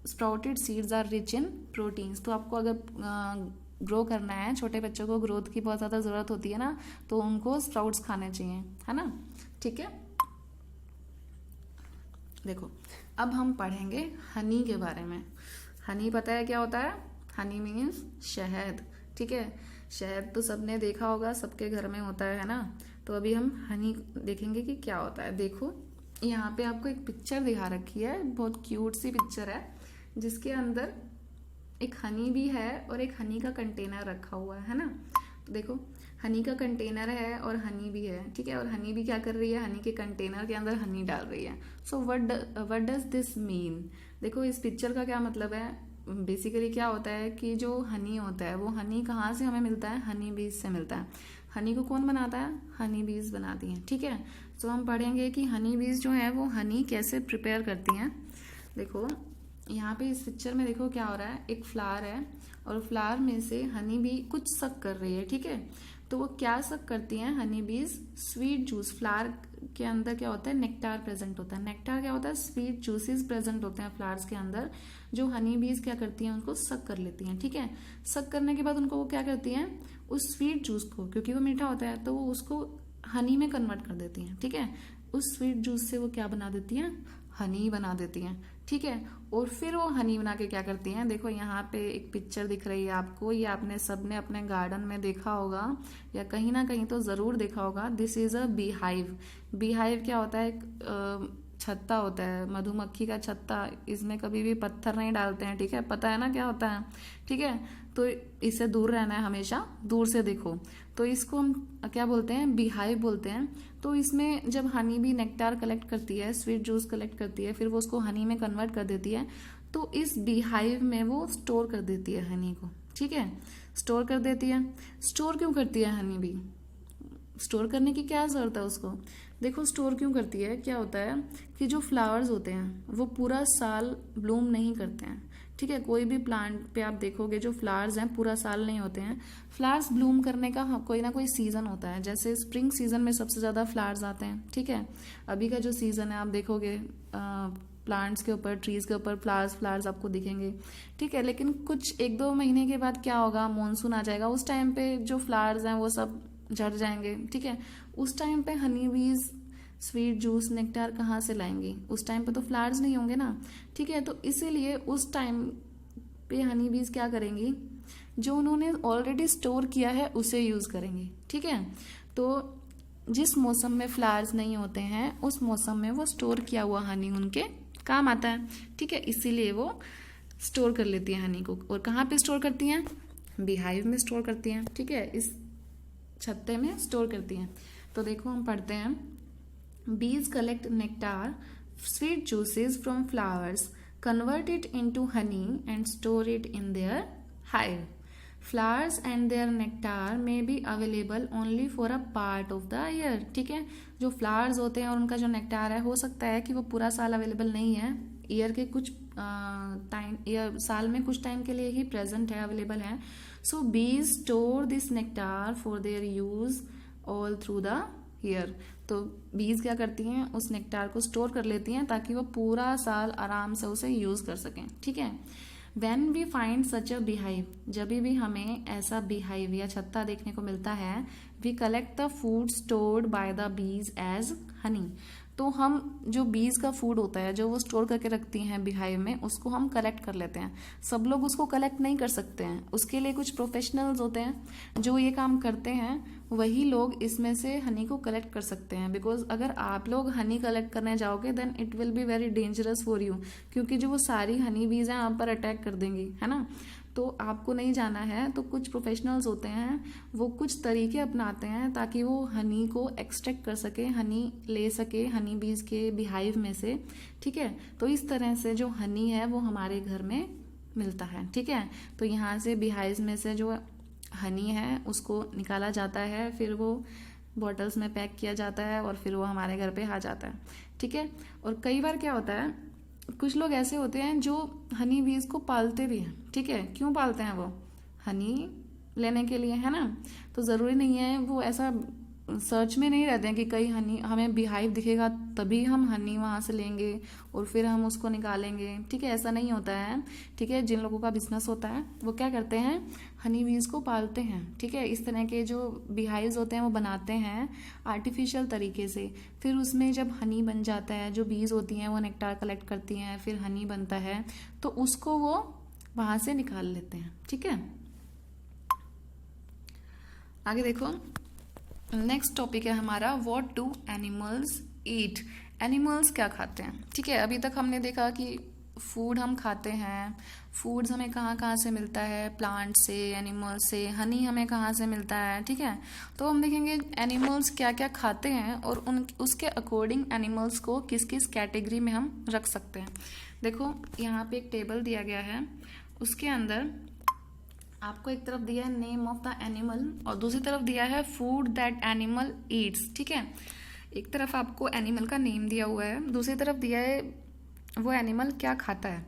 sprouted seeds are rich in proteins. तो आपको अगर ग्रो करना है, छोटे बच्चों को ग्रोथ की बहुत ज़्यादा ज़रूरत होती है ना, तो उनको स्प्राउट्स खाने चाहिए, है ना, ठीक है। देखो अब हम पढ़ेंगे हनी के बारे में। हनी पता है क्या होता है? हनी मीन्स शहद, ठीक है। शहद तो सबने देखा होगा, सबके घर में होता है ना। तो अभी हम हनी देखेंगे कि क्या होता है। देखो यहाँ पे आपको एक पिक्चर दिखा रखी है, बहुत क्यूट सी पिक्चर है जिसके अंदर एक हनी भी है और एक हनी का कंटेनर रखा हुआ है ना। तो देखो हनी का कंटेनर है और हनी भी है, ठीक है। और हनी भी क्या कर रही है? हनी के कंटेनर के अंदर हनी डाल रही है। So what does this mean? देखो इस पिक्चर का क्या मतलब है। बेसिकली क्या होता है कि जो हनी होता है वो हनी कहाँ से हमें मिलता है? हनी बीज से मिलता है। हनी को कौन बनाता है? हनी बीज बनाती हैं, ठीक है। सो हम पढ़ेंगे कि हनी बीज जो है वो हनी कैसे प्रिपेयर करती हैं। देखो यहाँ पे इस पिक्चर में देखो क्या हो रहा है, एक फ्लावर है और फ्लावर में से हनी बी कुछ सक कर रही है, ठीक है। तो वो क्या सक करती हैं? हनी बीज स्वीट जूस। फ्लावर के अंदर क्या होता है? नेक्टार प्रेजेंट होता है। नेक्टार क्या होता है? स्वीट जूसेस प्रेजेंट होते हैं फ्लावर्स के अंदर, जो हनी बीज क्या करती हैं? उनको सक कर लेती हैं, ठीक है। सक करने के बाद उनको वो क्या करती हैं? उस स्वीट जूस को, क्योंकि वो मीठा होता है तो वो उसको हनी में कन्वर्ट कर देती हैं, ठीक है। उस स्वीट जूस से वो क्या बना देती हैं? हनी बना देती हैं, ठीक है। और फिर वो हनी बना के क्या करती हैं? देखो यहाँ पे एक पिक्चर दिख रही है आपको, ये आपने सबने अपने गार्डन में देखा होगा या कहीं ना कहीं तो जरूर देखा होगा। This is a bee hive. Bee hive क्या होता है? एक छत्ता होता है, मधुमक्खी का छत्ता। इसमें कभी भी पत्थर नहीं डालते हैं, ठीक है। पता है ना क्या होता है, ठीक है। तो इससे दूर रहना है हमेशा, दूर से देखो। तो इसको हम क्या बोलते हैं? बी हाइव बोलते हैं। तो इसमें जब हनी भी नेक्टार कलेक्ट करती है, स्वीट जूस कलेक्ट करती है, फिर वो उसको हनी में कन्वर्ट कर देती है। तो इस बी हाइव में वो स्टोर कर देती है हनी को, ठीक है। स्टोर कर देती है। स्टोर क्यों करती है हनी बी? स्टोर करने की क्या जरूरत है उसको? देखो स्टोर क्यों करती है, क्या होता है कि जो फ्लावर्स होते हैं वो पूरा साल ब्लूम नहीं करते हैं, ठीक है। कोई भी प्लांट पे आप देखोगे जो फ्लावर्स हैं पूरा साल नहीं होते हैं। फ्लावर्स ब्लूम करने का कोई ना कोई सीजन होता है। जैसे स्प्रिंग सीजन में सबसे ज्यादा फ्लावर्स आते हैं, ठीक है। अभी का जो सीजन है आप देखोगे प्लांट्स के ऊपर, ट्रीज के ऊपर फ्लावर्स आपको दिखेंगे, ठीक है। लेकिन कुछ 1-2 महीने के बाद क्या होगा? मानसून आ जाएगा। उस टाइम पे जो फ्लावर्स हैं वो सब झड़ जाएंगे, ठीक है। उस टाइम पे हनी बीज स्वीट जूस नेक्टार कहाँ से लाएंगी? उस टाइम पे तो फ्लावर्स नहीं होंगे ना, ठीक है। तो इसीलिए उस टाइम पे हनी बीज क्या करेंगी? जो उन्होंने ऑलरेडी स्टोर किया है उसे यूज करेंगी, ठीक है। तो जिस मौसम में फ्लावर्स नहीं होते हैं उस मौसम में वो स्टोर किया हुआ हनी उनके काम आता है, ठीक है। इसीलिए वो स्टोर कर लेती है हनी को। और कहाँ पे स्टोर करती हैं? बीहाइव में स्टोर करती हैं, ठीक है। इस छत्ते में स्टोर करती हैं। तो देखो हम पढ़ते हैं, bees collect nectar, sweet juices from flowers, convert it into honey and store it in their hive. Flowers and their nectar may be available only for a part of the year, ठीक है। जो flowers होते हैं और उनका जो nectar है हो सकता है कि वो पूरा साल अवेलेबल नहीं है, ईयर के कुछ टाइम या साल में कुछ टाइम के लिए ही प्रेजेंट है, अवेलेबल है। सो बीज store this nectar for their use all through the year. तो बीज क्या करती हैं? उस नेक्टार को स्टोर कर लेती हैं ताकि वो पूरा साल आराम से उसे यूज कर सकें, ठीक है। When we find such a beehive, जब भी हमें ऐसा बीहाइव या छत्ता देखने को मिलता है, we collect the food stored by the bees as honey. तो हम जो बीज का फूड होता है जो वो स्टोर करके रखती हैं बीहाइव में, उसको हम कलेक्ट कर लेते हैं। सब लोग उसको कलेक्ट नहीं कर सकते हैं, उसके लिए कुछ प्रोफेशनल्स होते हैं जो ये काम करते हैं, वही लोग इसमें से हनी को कलेक्ट कर सकते हैं। बिकॉज अगर आप लोग हनी कलेक्ट करने जाओगे then it will be very dangerous for you, क्योंकि जो वो सारी हनी बीज हैं आप पर अटैक कर देंगी, है ना। तो आपको नहीं जाना है। तो कुछ प्रोफेशनल्स होते हैं वो कुछ तरीके अपनाते हैं ताकि वो हनी को एक्सट्रैक्ट कर सके, हनी ले सके हनी बीज के बीहाइव में से, ठीक है। तो इस तरह से जो हनी है वो हमारे घर में मिलता है, ठीक है। तो यहाँ से बीहाइव में से जो हनी है उसको निकाला जाता है, फिर वो बॉटल्स में पैक किया जाता है और फिर वो हमारे घर पे आ जाता है, ठीक है। और कई बार क्या होता है, कुछ लोग ऐसे होते हैं जो हनी बीज को पालते भी हैं, ठीक है। क्यों पालते हैं? वो हनी लेने के लिए, है ना। तो ज़रूरी नहीं है वो ऐसा सर्च में नहीं रहते हैं कि कहीं हनी हमें बीहाइव दिखेगा तभी हम हनी वहाँ से लेंगे और फिर हम उसको निकालेंगे, ठीक है। ऐसा नहीं होता है, ठीक है। जिन लोगों का बिजनेस होता है वो क्या करते हैं, हनी बीज को पालते हैं, ठीक है। इस तरह के जो बीहाइव्स होते हैं वो बनाते हैं आर्टिफिशियल तरीके से। फिर उसमें जब हनी बन जाता है, जो बीज होती हैं वो नेक्टार कलेक्ट करती हैं, फिर हनी बनता है, तो उसको वो वहाँ से निकाल लेते हैं, ठीक है। आगे देखो, नेक्स्ट टॉपिक है हमारा what do animals eat. Animals क्या खाते हैं, ठीक है। अभी तक हमने देखा कि फूड हम खाते हैं, फूड्स हमें कहाँ कहाँ से मिलता है, प्लांट से, एनिमल से। हनी हमें कहाँ से मिलता है, ठीक है। तो हम देखेंगे एनिमल्स क्या क्या खाते हैं और उसके अकॉर्डिंग एनिमल्स को किस किस कैटेगरी में हम रख सकते हैं। देखो यहाँ पे एक टेबल दिया गया है, उसके अंदर आपको एक तरफ दिया है नेम ऑफ द एनिमल और दूसरी तरफ दिया है फूड दैट एनिमल ईट्स, ठीक है। एक तरफ आपको एनिमल का नेम दिया हुआ है, दूसरी तरफ दिया है वो एनिमल क्या खाता है,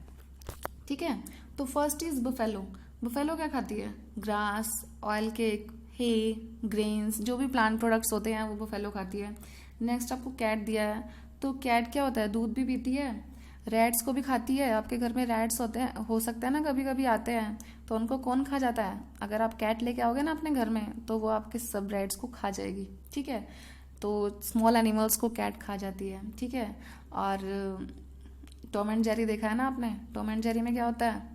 ठीक है। तो फर्स्ट इज बफेलो। बफेलो क्या खाती है? ग्रास, ऑयल केक, हे, ग्रेन्स, जो भी प्लांट प्रोडक्ट्स होते हैं वो बफेलो खाती है। नेक्स्ट आपको कैट दिया है, तो कैट क्या होता है? दूध भी पीती है, रैट्स को भी खाती है। आपके घर में रैट्स होते हैं, हो सकता है ना कभी कभी आते हैं, तो उनको कौन खा जाता है? अगर आप कैट लेके आओगे ना अपने घर में तो वो आपके सब रैट्स को खा जाएगी, ठीक है। तो स्मॉल एनिमल्स को कैट खा जाती है, ठीक है। और टॉम एंड जेरी देखा है ना आपने? टॉम एंड जेरी में क्या होता है?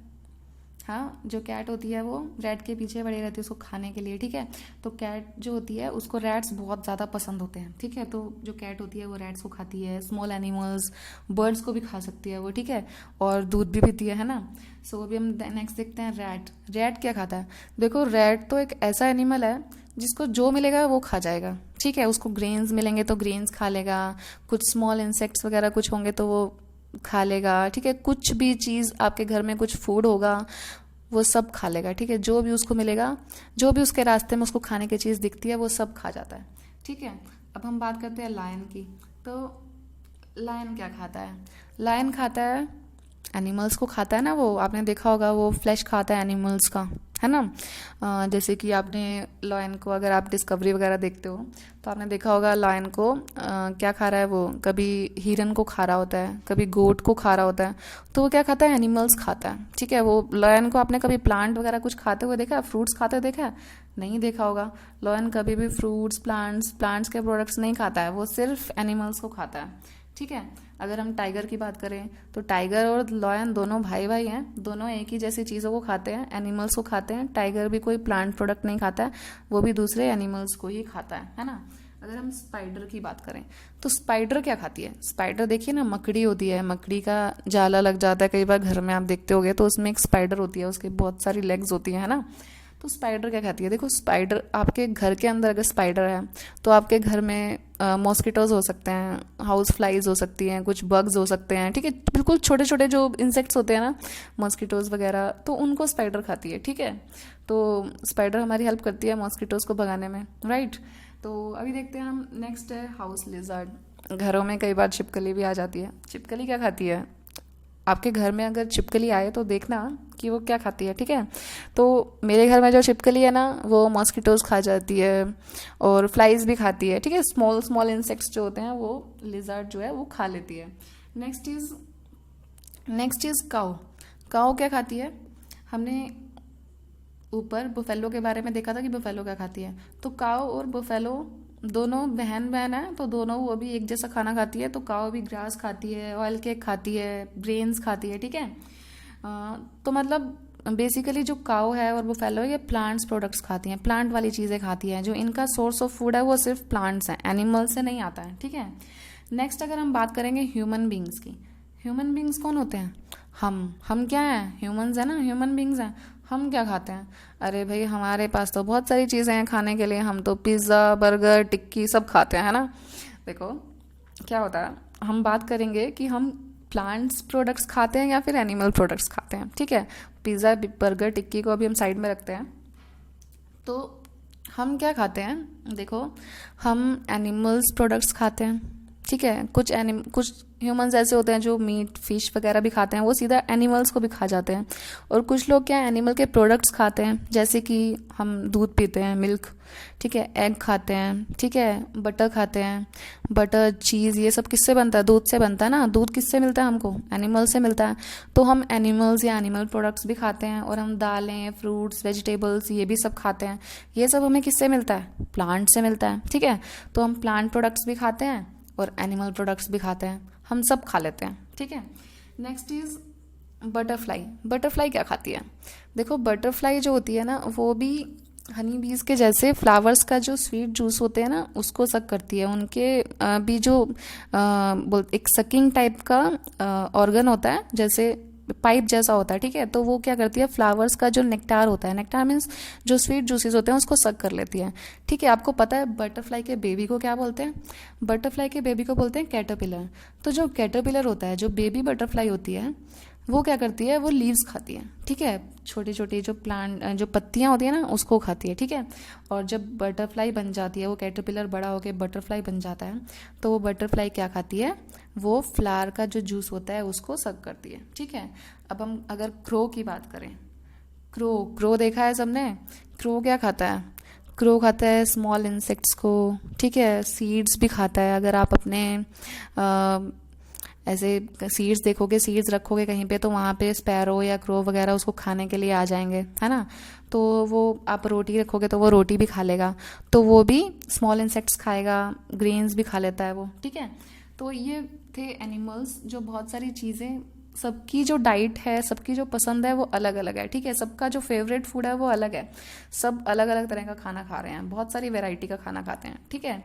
हाँ, जो कैट होती है वो रैट के पीछे पड़ी रहती है उसको खाने के लिए, ठीक है। तो कैट जो होती है उसको रैट्स बहुत ज़्यादा पसंद होते हैं, ठीक है। तो जो कैट होती है वो रैट्स को खाती है, स्मॉल एनिमल्स, बर्ड्स को भी खा सकती है वो, ठीक है। और दूध भी पीती है ना। सो अभी हम नेक्स्ट देखते हैं रैट। रैट क्या खाता है? देखो रैट तो एक ऐसा एनिमल है जिसको जो मिलेगा वो खा जाएगा, ठीक है। उसको ग्रेन्स मिलेंगे तो ग्रेन्स खा लेगा, कुछ स्मॉल इंसेक्ट्स वगैरह कुछ होंगे तो वो खा लेगा, ठीक है। कुछ भी चीज़ आपके घर में कुछ फूड होगा वो सब खा लेगा, ठीक है। जो भी उसको मिलेगा, जो भी उसके रास्ते में उसको खाने की चीज़ दिखती है वो सब खा जाता है, ठीक है। अब हम बात करते हैं लायन की। तो लायन क्या खाता है? लायन खाता है एनिमल्स को खाता है ना, वो आपने देखा होगा वो फ्लैश खाता है एनिमल्स का, है ना। जैसे कि आपने लायन को, अगर आप डिस्कवरी वगैरह देखते हो तो आपने देखा होगा लायन को क्या खा रहा है वो, कभी हिरन को खा रहा होता है, कभी गोट को खा रहा होता है। तो वो क्या खाता है? एनिमल्स खाता है, ठीक है। वो लायन को आपने कभी प्लांट वगैरह कुछ खाते हुए देखा है? फ्रूट्स खाते हुए देखा है? नहीं देखा होगा। लायन कभी भी फ्रूट्स, प्लांट्स के प्रोडक्ट्स नहीं खाता है, वो सिर्फ एनिमल्स को खाता है, ठीक है। अगर हम टाइगर की बात करें तो टाइगर और लायन दोनों भाई भाई हैं, दोनों एक ही जैसी चीज़ों को खाते हैं, एनिमल्स को खाते हैं। टाइगर भी कोई प्लांट प्रोडक्ट नहीं खाता है, वो भी दूसरे एनिमल्स को ही खाता है ना। अगर हम स्पाइडर की बात करें तो स्पाइडर क्या खाती है? स्पाइडर देखिए ना, मकड़ी होती है, मकड़ी का जाला लग जाता है कई बार घर में, आप देखते होगे तो उसमें एक स्पाइडर होती है, उसके बहुत सारी लेग्स होती है ना। तो स्पाइडर क्या खाती है? देखो स्पाइडर, आपके घर के अंदर अगर स्पाइडर है तो आपके घर में मॉस्किटोज हो सकते हैं, हाउस फ्लाइज हो सकती हैं, कुछ बग्स हो सकते हैं, ठीक है। बिल्कुल छोटे छोटे जो इंसेक्ट्स होते हैं ना, मॉस्किटोज वगैरह, तो उनको स्पाइडर खाती है, ठीक है। तो स्पाइडर हमारी हेल्प करती है मॉस्किटोज को भगाने में, राइट। तो अभी देखते हैं हम, नेक्स्ट है हाउस लिजर्ड। घरों में कई बार छिपकली भी आ जाती है। छिपकली क्या खाती है? आपके घर में अगर छिपकली आए तो देखना कि वो क्या खाती है, ठीक है। तो मेरे घर में जो छिपकली है ना वो मॉस्किटोज खा जाती है और फ्लाइज भी खाती है, ठीक है। स्मॉल स्मॉल इंसेक्ट्स जो होते हैं वो लिजर्ड जो है वो खा लेती है। नेक्स्ट इज काऊ। काऊ क्या खाती है? हमने ऊपर बुफेलो के बारे में देखा था कि बुफेलो क्या खाती है। तो काऊ और बुफेलो दोनों बहन बहन है, तो दोनों वो भी एक जैसा खाना खाती है। तो काऊ भी ग्रास खाती है, ऑयल केक खाती है, ग्रेन्स खाती है, ठीक है। तो मतलब बेसिकली जो काऊ है और बुफेलो है ये प्लांट्स प्रोडक्ट्स खाती हैं, प्लांट वाली चीज़ें खाती हैं। जो इनका सोर्स ऑफ फूड है वो सिर्फ प्लांट्स हैं, एनिमल से नहीं आता है, ठीक है। नेक्स्ट अगर हम बात करेंगे ह्यूमन बींग्स की। ह्यूमन बींग्स कौन होते हैं? हम क्या हैं? ह्यूमंस है ना, ह्यूमन बींग्स हैं। हम क्या खाते हैं? अरे भाई हमारे पास तो बहुत सारी चीज़ें हैं खाने के लिए, हम तो पिज़्ज़ा, बर्गर, टिक्की सब खाते हैं, है ना। देखो क्या होता है, हम बात करेंगे कि हम प्लांट्स प्रोडक्ट्स खाते हैं या फिर एनिमल प्रोडक्ट्स खाते हैं, ठीक है। पिज़्ज़ा, बर्गर, टिक्की को अभी हम साइड में रखते हैं। तो हम क्या खाते हैं, देखो हम एनिमल्स प्रोडक्ट्स खाते हैं, ठीक है। कुछ ह्यूमंस ऐसे होते हैं जो मीट फिश वगैरह भी खाते हैं, वो सीधा एनिमल्स को भी खा जाते हैं। और कुछ लोग क्या एनिमल के प्रोडक्ट्स खाते हैं, जैसे कि हम दूध पीते हैं, मिल्क, ठीक है, एग खाते हैं, ठीक है, बटर खाते हैं। बटर चीज़ ये सब किससे बनता है, दूध से बनता है ना। दूध किससे मिलता है हमको, एनिमल से मिलता है। तो हम एनिमल्स या एनिमल प्रोडक्ट्स भी खाते हैं। और हम दालें, फ्रूट्स, वेजिटेबल्स ये भी सब खाते हैं। ये सब हमें किससे मिलता है, प्लांट से मिलता है, ठीक है। तो हम प्लांट प्रोडक्ट्स भी खाते हैं और एनिमल प्रोडक्ट्स भी खाते हैं, हम सब खा लेते हैं, ठीक है। Next is butterfly. बटरफ्लाई क्या खाती है, देखो बटरफ्लाई जो होती है ना, वो भी हनी बीज के जैसे फ्लावर्स का जो स्वीट जूस होते हैं ना, उसको सक करती है। उनके भी जो एक सकिंग टाइप का ऑर्गन होता है, जैसे पाइप जैसा होता है, ठीक है। तो वो क्या करती है, फ्लावर्स का जो नेक्टार होता है, नेक्टार मीन्स जो स्वीट जूसेस होते हैं, उसको सक कर लेती है, ठीक है। आपको पता है बटरफ्लाई के बेबी को क्या बोलते हैं, बटरफ्लाई के बेबी को बोलते हैं कैटरपिलर। तो जो कैटरपिलर होता है, जो बेबी बटरफ्लाई होती है, वो क्या करती है, वो लीव्स खाती है, ठीक है। छोटी छोटी जो प्लांट जो पत्तियां होती है ना, उसको खाती है, ठीक है। और जब बटरफ्लाई बन जाती है, वो कैटरपिलर बड़ा होकर बटरफ्लाई बन जाता है, तो वो बटरफ्लाई क्या खाती है, वो फ्लावर का जो जूस होता है उसको सक करती है, ठीक है। अब हम अगर क्रो की बात करें, क्रो देखा है सबने। क्रो क्या खाता है, क्रो खाता है स्मॉल इंसेक्ट्स को, ठीक है। सीड्स भी खाता है। अगर आप अपने ऐसे सीड्स देखोगे, सीड्स रखोगे कहीं पे, तो वहाँ पे स्पैरो या क्रो वगैरह उसको खाने के लिए आ जाएंगे, है ना। तो वो आप रोटी रखोगे तो वो रोटी भी खा लेगा, तो वो भी स्मॉल इंसेक्ट्स खाएगा, ग्रेन्स भी खा लेता है वो, ठीक है। तो ये थे एनिमल्स, जो बहुत सारी चीज़ें, सबकी जो डाइट है, सबकी जो पसंद है वो अलग अलग है, ठीक है। सबका जो फेवरेट फूड है वो अलग है। सब अलग अलग तरह का खाना खा रहे हैं, बहुत सारी वेराइटी का खाना खाते हैं, ठीक है।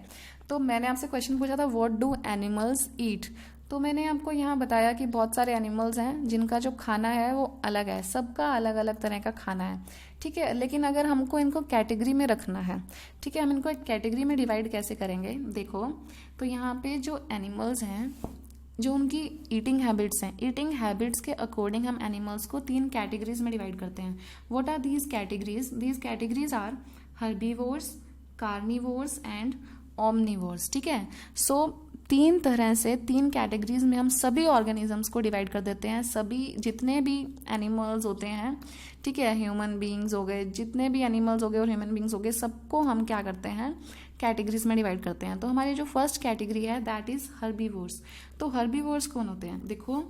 तो मैंने आपसे क्वेश्चन पूछा था, व्हाट डू एनिमल्स ईट। तो मैंने आपको यहाँ बताया कि बहुत सारे एनिमल्स हैं जिनका जो खाना है वो अलग है, सबका अलग अलग तरह का खाना है, ठीक है। लेकिन अगर हमको इनको कैटेगरी में रखना है, ठीक है, हम इनको एक कैटेगरी में डिवाइड कैसे करेंगे, देखो। तो यहाँ पे जो एनिमल्स हैं, जो उनकी ईटिंग हैबिट्स हैं, ईटिंग हैबिट्स के अकॉर्डिंग हम एनिमल्स को 3 कैटेगरीज में डिवाइड करते हैं। What are these categories, these categories are herbivores, carnivores and omnivores, ठीक है। सो 3 तरह से 3 कैटेगरीज में हम सभी ऑर्गेनिजम्स को डिवाइड कर देते हैं। सभी जितने भी एनिमल्स होते हैं, ठीक है, ह्यूमन बीइंग्स हो गए, जितने भी एनिमल्स हो गए और ह्यूमन बीइंग्स हो गए, सबको हम क्या करते हैं, कैटेगरीज में डिवाइड करते हैं। तो हमारी जो फर्स्ट कैटेगरी है दैट इज हर्बीवोर्स। तो हर्बीवोर्स कौन होते हैं, देखो,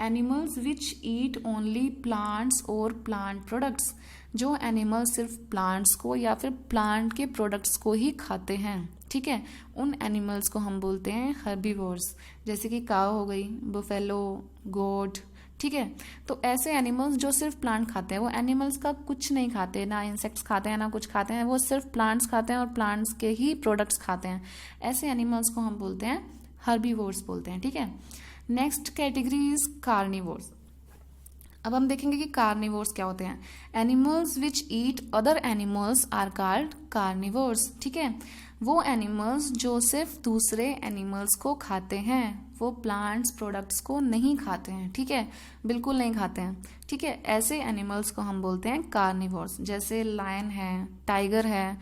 animals which eat only plants और प्लांट प्रोडक्ट्स। जो एनिमल सिर्फ प्लांट्स को या फिर प्लांट के प्रोडक्ट्स को ही खाते हैं, ठीक है, उन एनिमल्स को हम बोलते हैं हर्बीवोर्स। जैसे कि काऊ हो गई, बुफेलो, गोट, ठीक है। तो ऐसे एनिमल्स जो सिर्फ प्लांट खाते हैं, वो एनिमल्स का कुछ नहीं खाते, ना इंसेक्ट्स खाते हैं ना कुछ खाते हैं, वो सिर्फ प्लांट्स खाते हैं और प्लांट्स के ही प्रोडक्ट्स खाते हैं। ऐसे एनिमल्स को हम बोलते हैं हर्बीवोर्स बोलते हैं, ठीक है। Next category is carnivores. अब हम देखेंगे कि कार्निवोर्स क्या होते हैं। Animals which eat other animals are called carnivores, ठीक है। वो एनिमल्स जो सिर्फ दूसरे एनिमल्स को खाते हैं, वो प्लांट्स प्रोडक्ट्स को नहीं खाते हैं, ठीक है, बिल्कुल नहीं खाते हैं, ठीक है। ऐसे एनिमल्स को हम बोलते हैं कार्निवोर्स। जैसे लायन है, टाइगर है,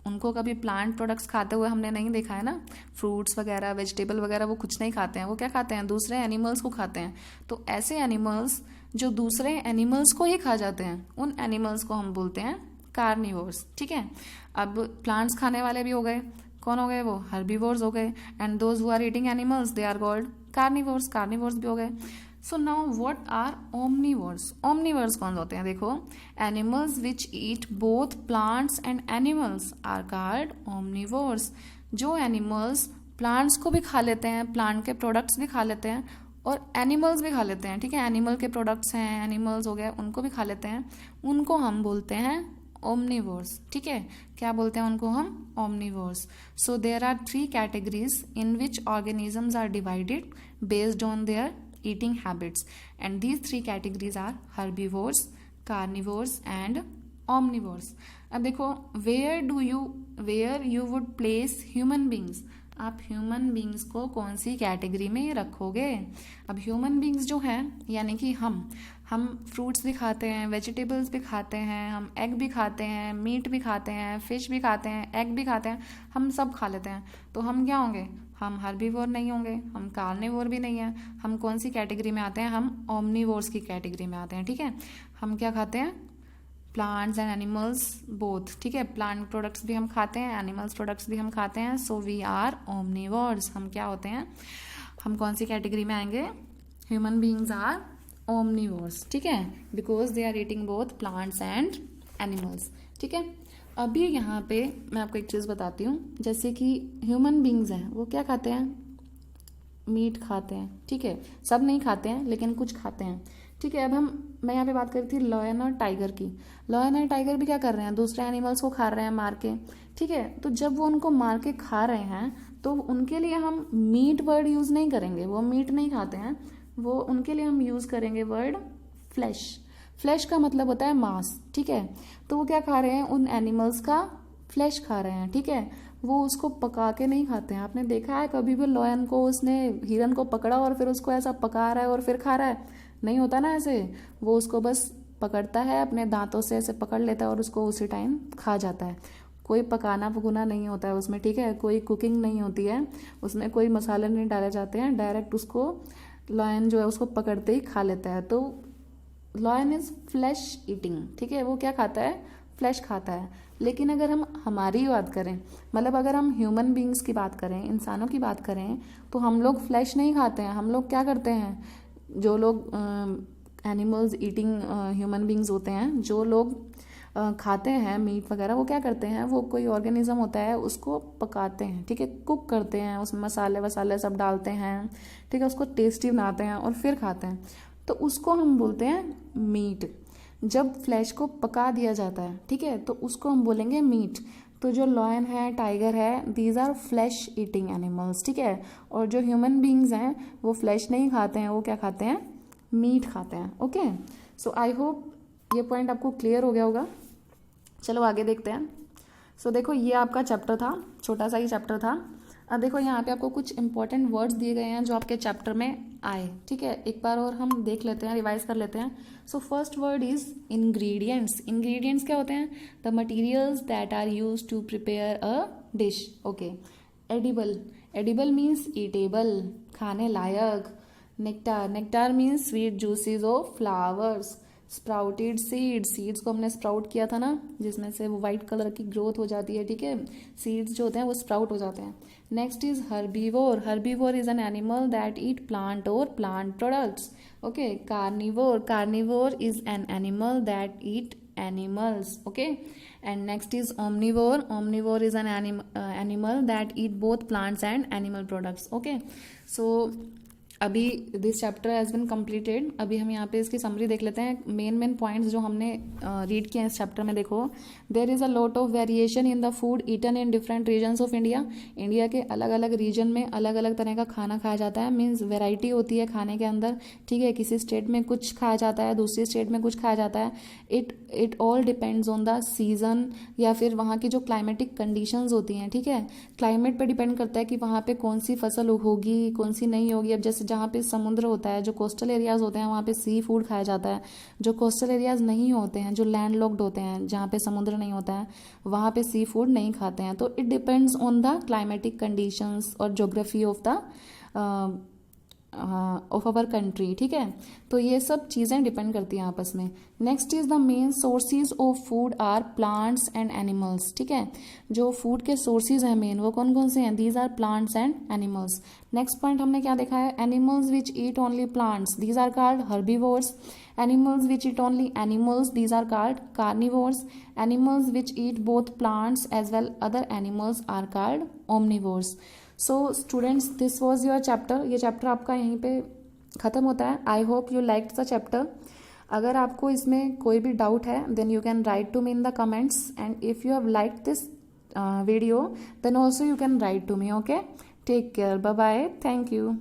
उनको कभी प्लांट प्रोडक्ट्स खाते हुए हमने नहीं देखा है ना। फ्रूट्स वगैरह, वेजिटेबल वगैरह वो कुछ नहीं खाते हैं, वो क्या खाते हैं, दूसरे एनिमल्स को खाते हैं। तो ऐसे एनिमल्स जो दूसरे एनिमल्स को ही खा जाते हैं, उन एनिमल्स को हम बोलते हैं कार्निवोर्स, ठीक है। अब प्लांट्स खाने वाले भी हो गए, कौन हो गए, वो हर्बीवोर्स हो गए। And those who are eating animals they are called carnivores, carnivores भी हो गए। So now what are omnivores. Omnivores कौन होते हैं, देखो, animals which eat both plants and animals are called omnivores. जो एनिमल्स प्लांट्स को भी खा लेते हैं, प्लांट के प्रोडक्ट्स भी खा लेते हैं और एनिमल्स भी खा लेते हैं, ठीक है। एनिमल के प्रोडक्ट्स हैं, एनिमल्स हो गए, उनको भी खा लेते हैं, उनको हम बोलते हैं ओमनिवोर्स, ठीक है। क्या बोलते हैं उनको हम, omnivores. So there are 3 categories in which organisms are divided based on their eating habits, and these 3 categories are herbivores, carnivores and omnivores. अब देखो, where you would place human beings. आप ह्यूमन बींग्स को कौन सी category में रखोगे? अब human beings जो हैं यानी कि हम फ्रूट्स भी खाते हैं, वेजिटेबल्स भी खाते हैं, हम एग भी खाते हैं, मीट भी खाते हैं, फिश भी खाते हैं, एग भी खाते हैं, हम सब खा लेते हैं। तो हम क्या होंगे? हम हर्बीवोर नहीं होंगे, हम कार्निवोर भी नहीं है। हम कौन सी कैटेगरी में आते हैं? हम ओमनीवोर्स की कैटेगरी में आते हैं। ठीक है, हम क्या खाते हैं? Plants and animals both. ठीक है, प्लांट प्रोडक्ट्स भी हम खाते हैं, एनिमल्स प्रोडक्ट्स भी हम खाते हैं। So we are omnivores. हम क्या होते हैं? हम कौन सी कैटेगरी में आएंगे? Human beings are omnivores. ठीक है, because they are eating both plants and animals. ठीक है, अभी यहाँ पे मैं आपको एक चीज बताती हूँ। जैसे कि ह्यूमन बींग्स हैं, वो क्या खाते हैं? मीट खाते हैं। ठीक है, सब नहीं खाते हैं लेकिन कुछ खाते हैं। ठीक है, अब मैं यहाँ पे बात कर रही थी लॉयन और टाइगर की। लॉयन और टाइगर भी क्या कर रहे हैं? दूसरे एनिमल्स को खा रहे हैं मार के। ठीक है, तो जब वो उनको मार के खा रहे हैं तो उनके लिए हम मीट वर्ड यूज नहीं करेंगे, वो मीट नहीं खाते हैं। वो उनके लिए हम यूज करेंगे वर्ड फ्लैश। फ्लैश का मतलब होता है मांस। ठीक है, तो वो क्या खा रहे हैं? उन एनिमल्स का फ्लैश खा रहे हैं। ठीक है, वो उसको पका के नहीं खाते हैं। आपने देखा है कभी भी लॉयन को, उसने हिरन को पकड़ा और फिर उसको ऐसा पका रहा है और फिर खा रहा है? नहीं होता ना ऐसे। वो उसको बस पकड़ता है, अपने दांतों से ऐसे पकड़ लेता है और उसको उसी टाइम खा जाता है। कोई पकाना पकुना नहीं होता है उसमें। ठीक है, कोई कुकिंग नहीं होती है उसमें, कोई मसाले नहीं डाले जाते हैं। डायरेक्ट उसको लॉयन जो है उसको पकड़ते ही खा लेता है। तो लॉयन इज फ्लैश ईटिंग। ठीक है, वो क्या खाता है? फ्लैश खाता है। लेकिन अगर हम हमारी बात करें, मतलब अगर हम ह्यूमन बींग्स की बात करें, इंसानों की बात करें, तो हम लोग फ्लैश नहीं खाते हैं। हम लोग क्या करते हैं? जो लोग एनिमल्स ईटिंग ह्यूमन बींग्स होते हैं, जो लोग खाते हैं मीट वगैरह, वो क्या करते हैं? वो कोई ऑर्गेनिज्म होता है उसको पकाते हैं। ठीक है, कुक करते हैं, उसमें मसाले वसाले सब डालते हैं। ठीक है, उसको टेस्टी बनाते हैं और फिर खाते हैं। तो उसको हम बोलते हैं मीट। जब फ्लैश को पका दिया जाता है, ठीक है, तो उसको हम बोलेंगे मीट। तो जो लॉयन है, टाइगर है, these are flesh eating animals. ठीक है, और जो ह्यूमन बींग्स हैं वो फ्लैश नहीं खाते हैं, वो क्या खाते हैं? मीट खाते हैं। ओके, सो आई होप ये पॉइंट आपको क्लियर हो गया होगा। चलो आगे देखते हैं। सो देखो, ये आपका चैप्टर था, छोटा सा ही चैप्टर था। अब देखो यहाँ पे आपको कुछ इंपॉर्टेंट वर्ड्स दिए गए हैं जो आपके चैप्टर में आए। ठीक है, एक बार और हम देख लेते हैं, रिवाइज कर लेते हैं। So first word is ingredients. Ingredients क्या होते हैं? The materials that are used to prepare a dish. Okay, edible. Edible means eatable, खाने लायक। Nectar. Nectar means sweet juices of flowers. Sprouted seeds. Seeds को हमने स्प्राउट किया था ना, जिसमें से वो व्हाइट कलर की ग्रोथ हो जाती है। ठीक है, सीड्स जो होते हैं वो स्प्राउट हो जाते हैं। Next is herbivore. Herbivore is an animal that eat plant और plant products. Okay, carnivore. Carnivore is an animal that eat animals. Okay, and next is omnivore. Omnivore is an animal that eat both plants and animal products. Okay, so अभी this chapter has been completed. अभी हम यहाँ पे इसकी summary देख लेते हैं। Main points जो हमने रीड किए हैं इस चैप्टर में, देखो, there is a lot of variation in the food eaten in different regions of India. India के अलग अलग रीजन में अलग अलग तरह का खाना खाया जाता है। मीन्स वेराइटी होती है खाने के अंदर। ठीक है, किसी स्टेट में कुछ खाया जाता है, दूसरी स्टेट में कुछ खाया जाता है। It all depends on the season या फिर वहाँ की जो क्लाइमेटिक कंडीशंस होती हैं। ठीक है, क्लाइमेट पे डिपेंड करता है कि वहाँ पे कौन सी फसल होगी, कौन सी नहीं होगी। अब जैसे जहाँ पे समुद्र होता है, जो कोस्टल एरियाज होते हैं, वहाँ पे सी फूड खाया जाता है। जो कोस्टल एरियाज नहीं होते हैं, जो लैंड लॉक्ड होते हैं, जहाँ पे समुद्र नहीं होता है, वहाँ पे सी फूड नहीं खाते हैं। तो it depends on the climatic conditions और geography of the of our country. ठीक है, तो ये सब चीज़ें डिपेंड करती हैं आपस में। Next is the main sources of food are plants and animals. ठीक है, जो फूड के सोर्सेज हैं मेन, वो कौन कौन से हैं? These are plants and animals. Next point हमने क्या देखा है? Animals which eat only plants, these are called herbivores. Animals which eat only animals, these are called carnivores. Animals which eat both plants as well other animals are called omnivores. So students, this was your chapter. ये chapter आपका यहीं पे ख़त्म होता है। I hope you like the chapter. अगर आपको इसमें कोई भी डाउट है, then you can write to me in the comments, and if you have liked this video, then also you can write to me. Okay, take care, bye bye, thank you.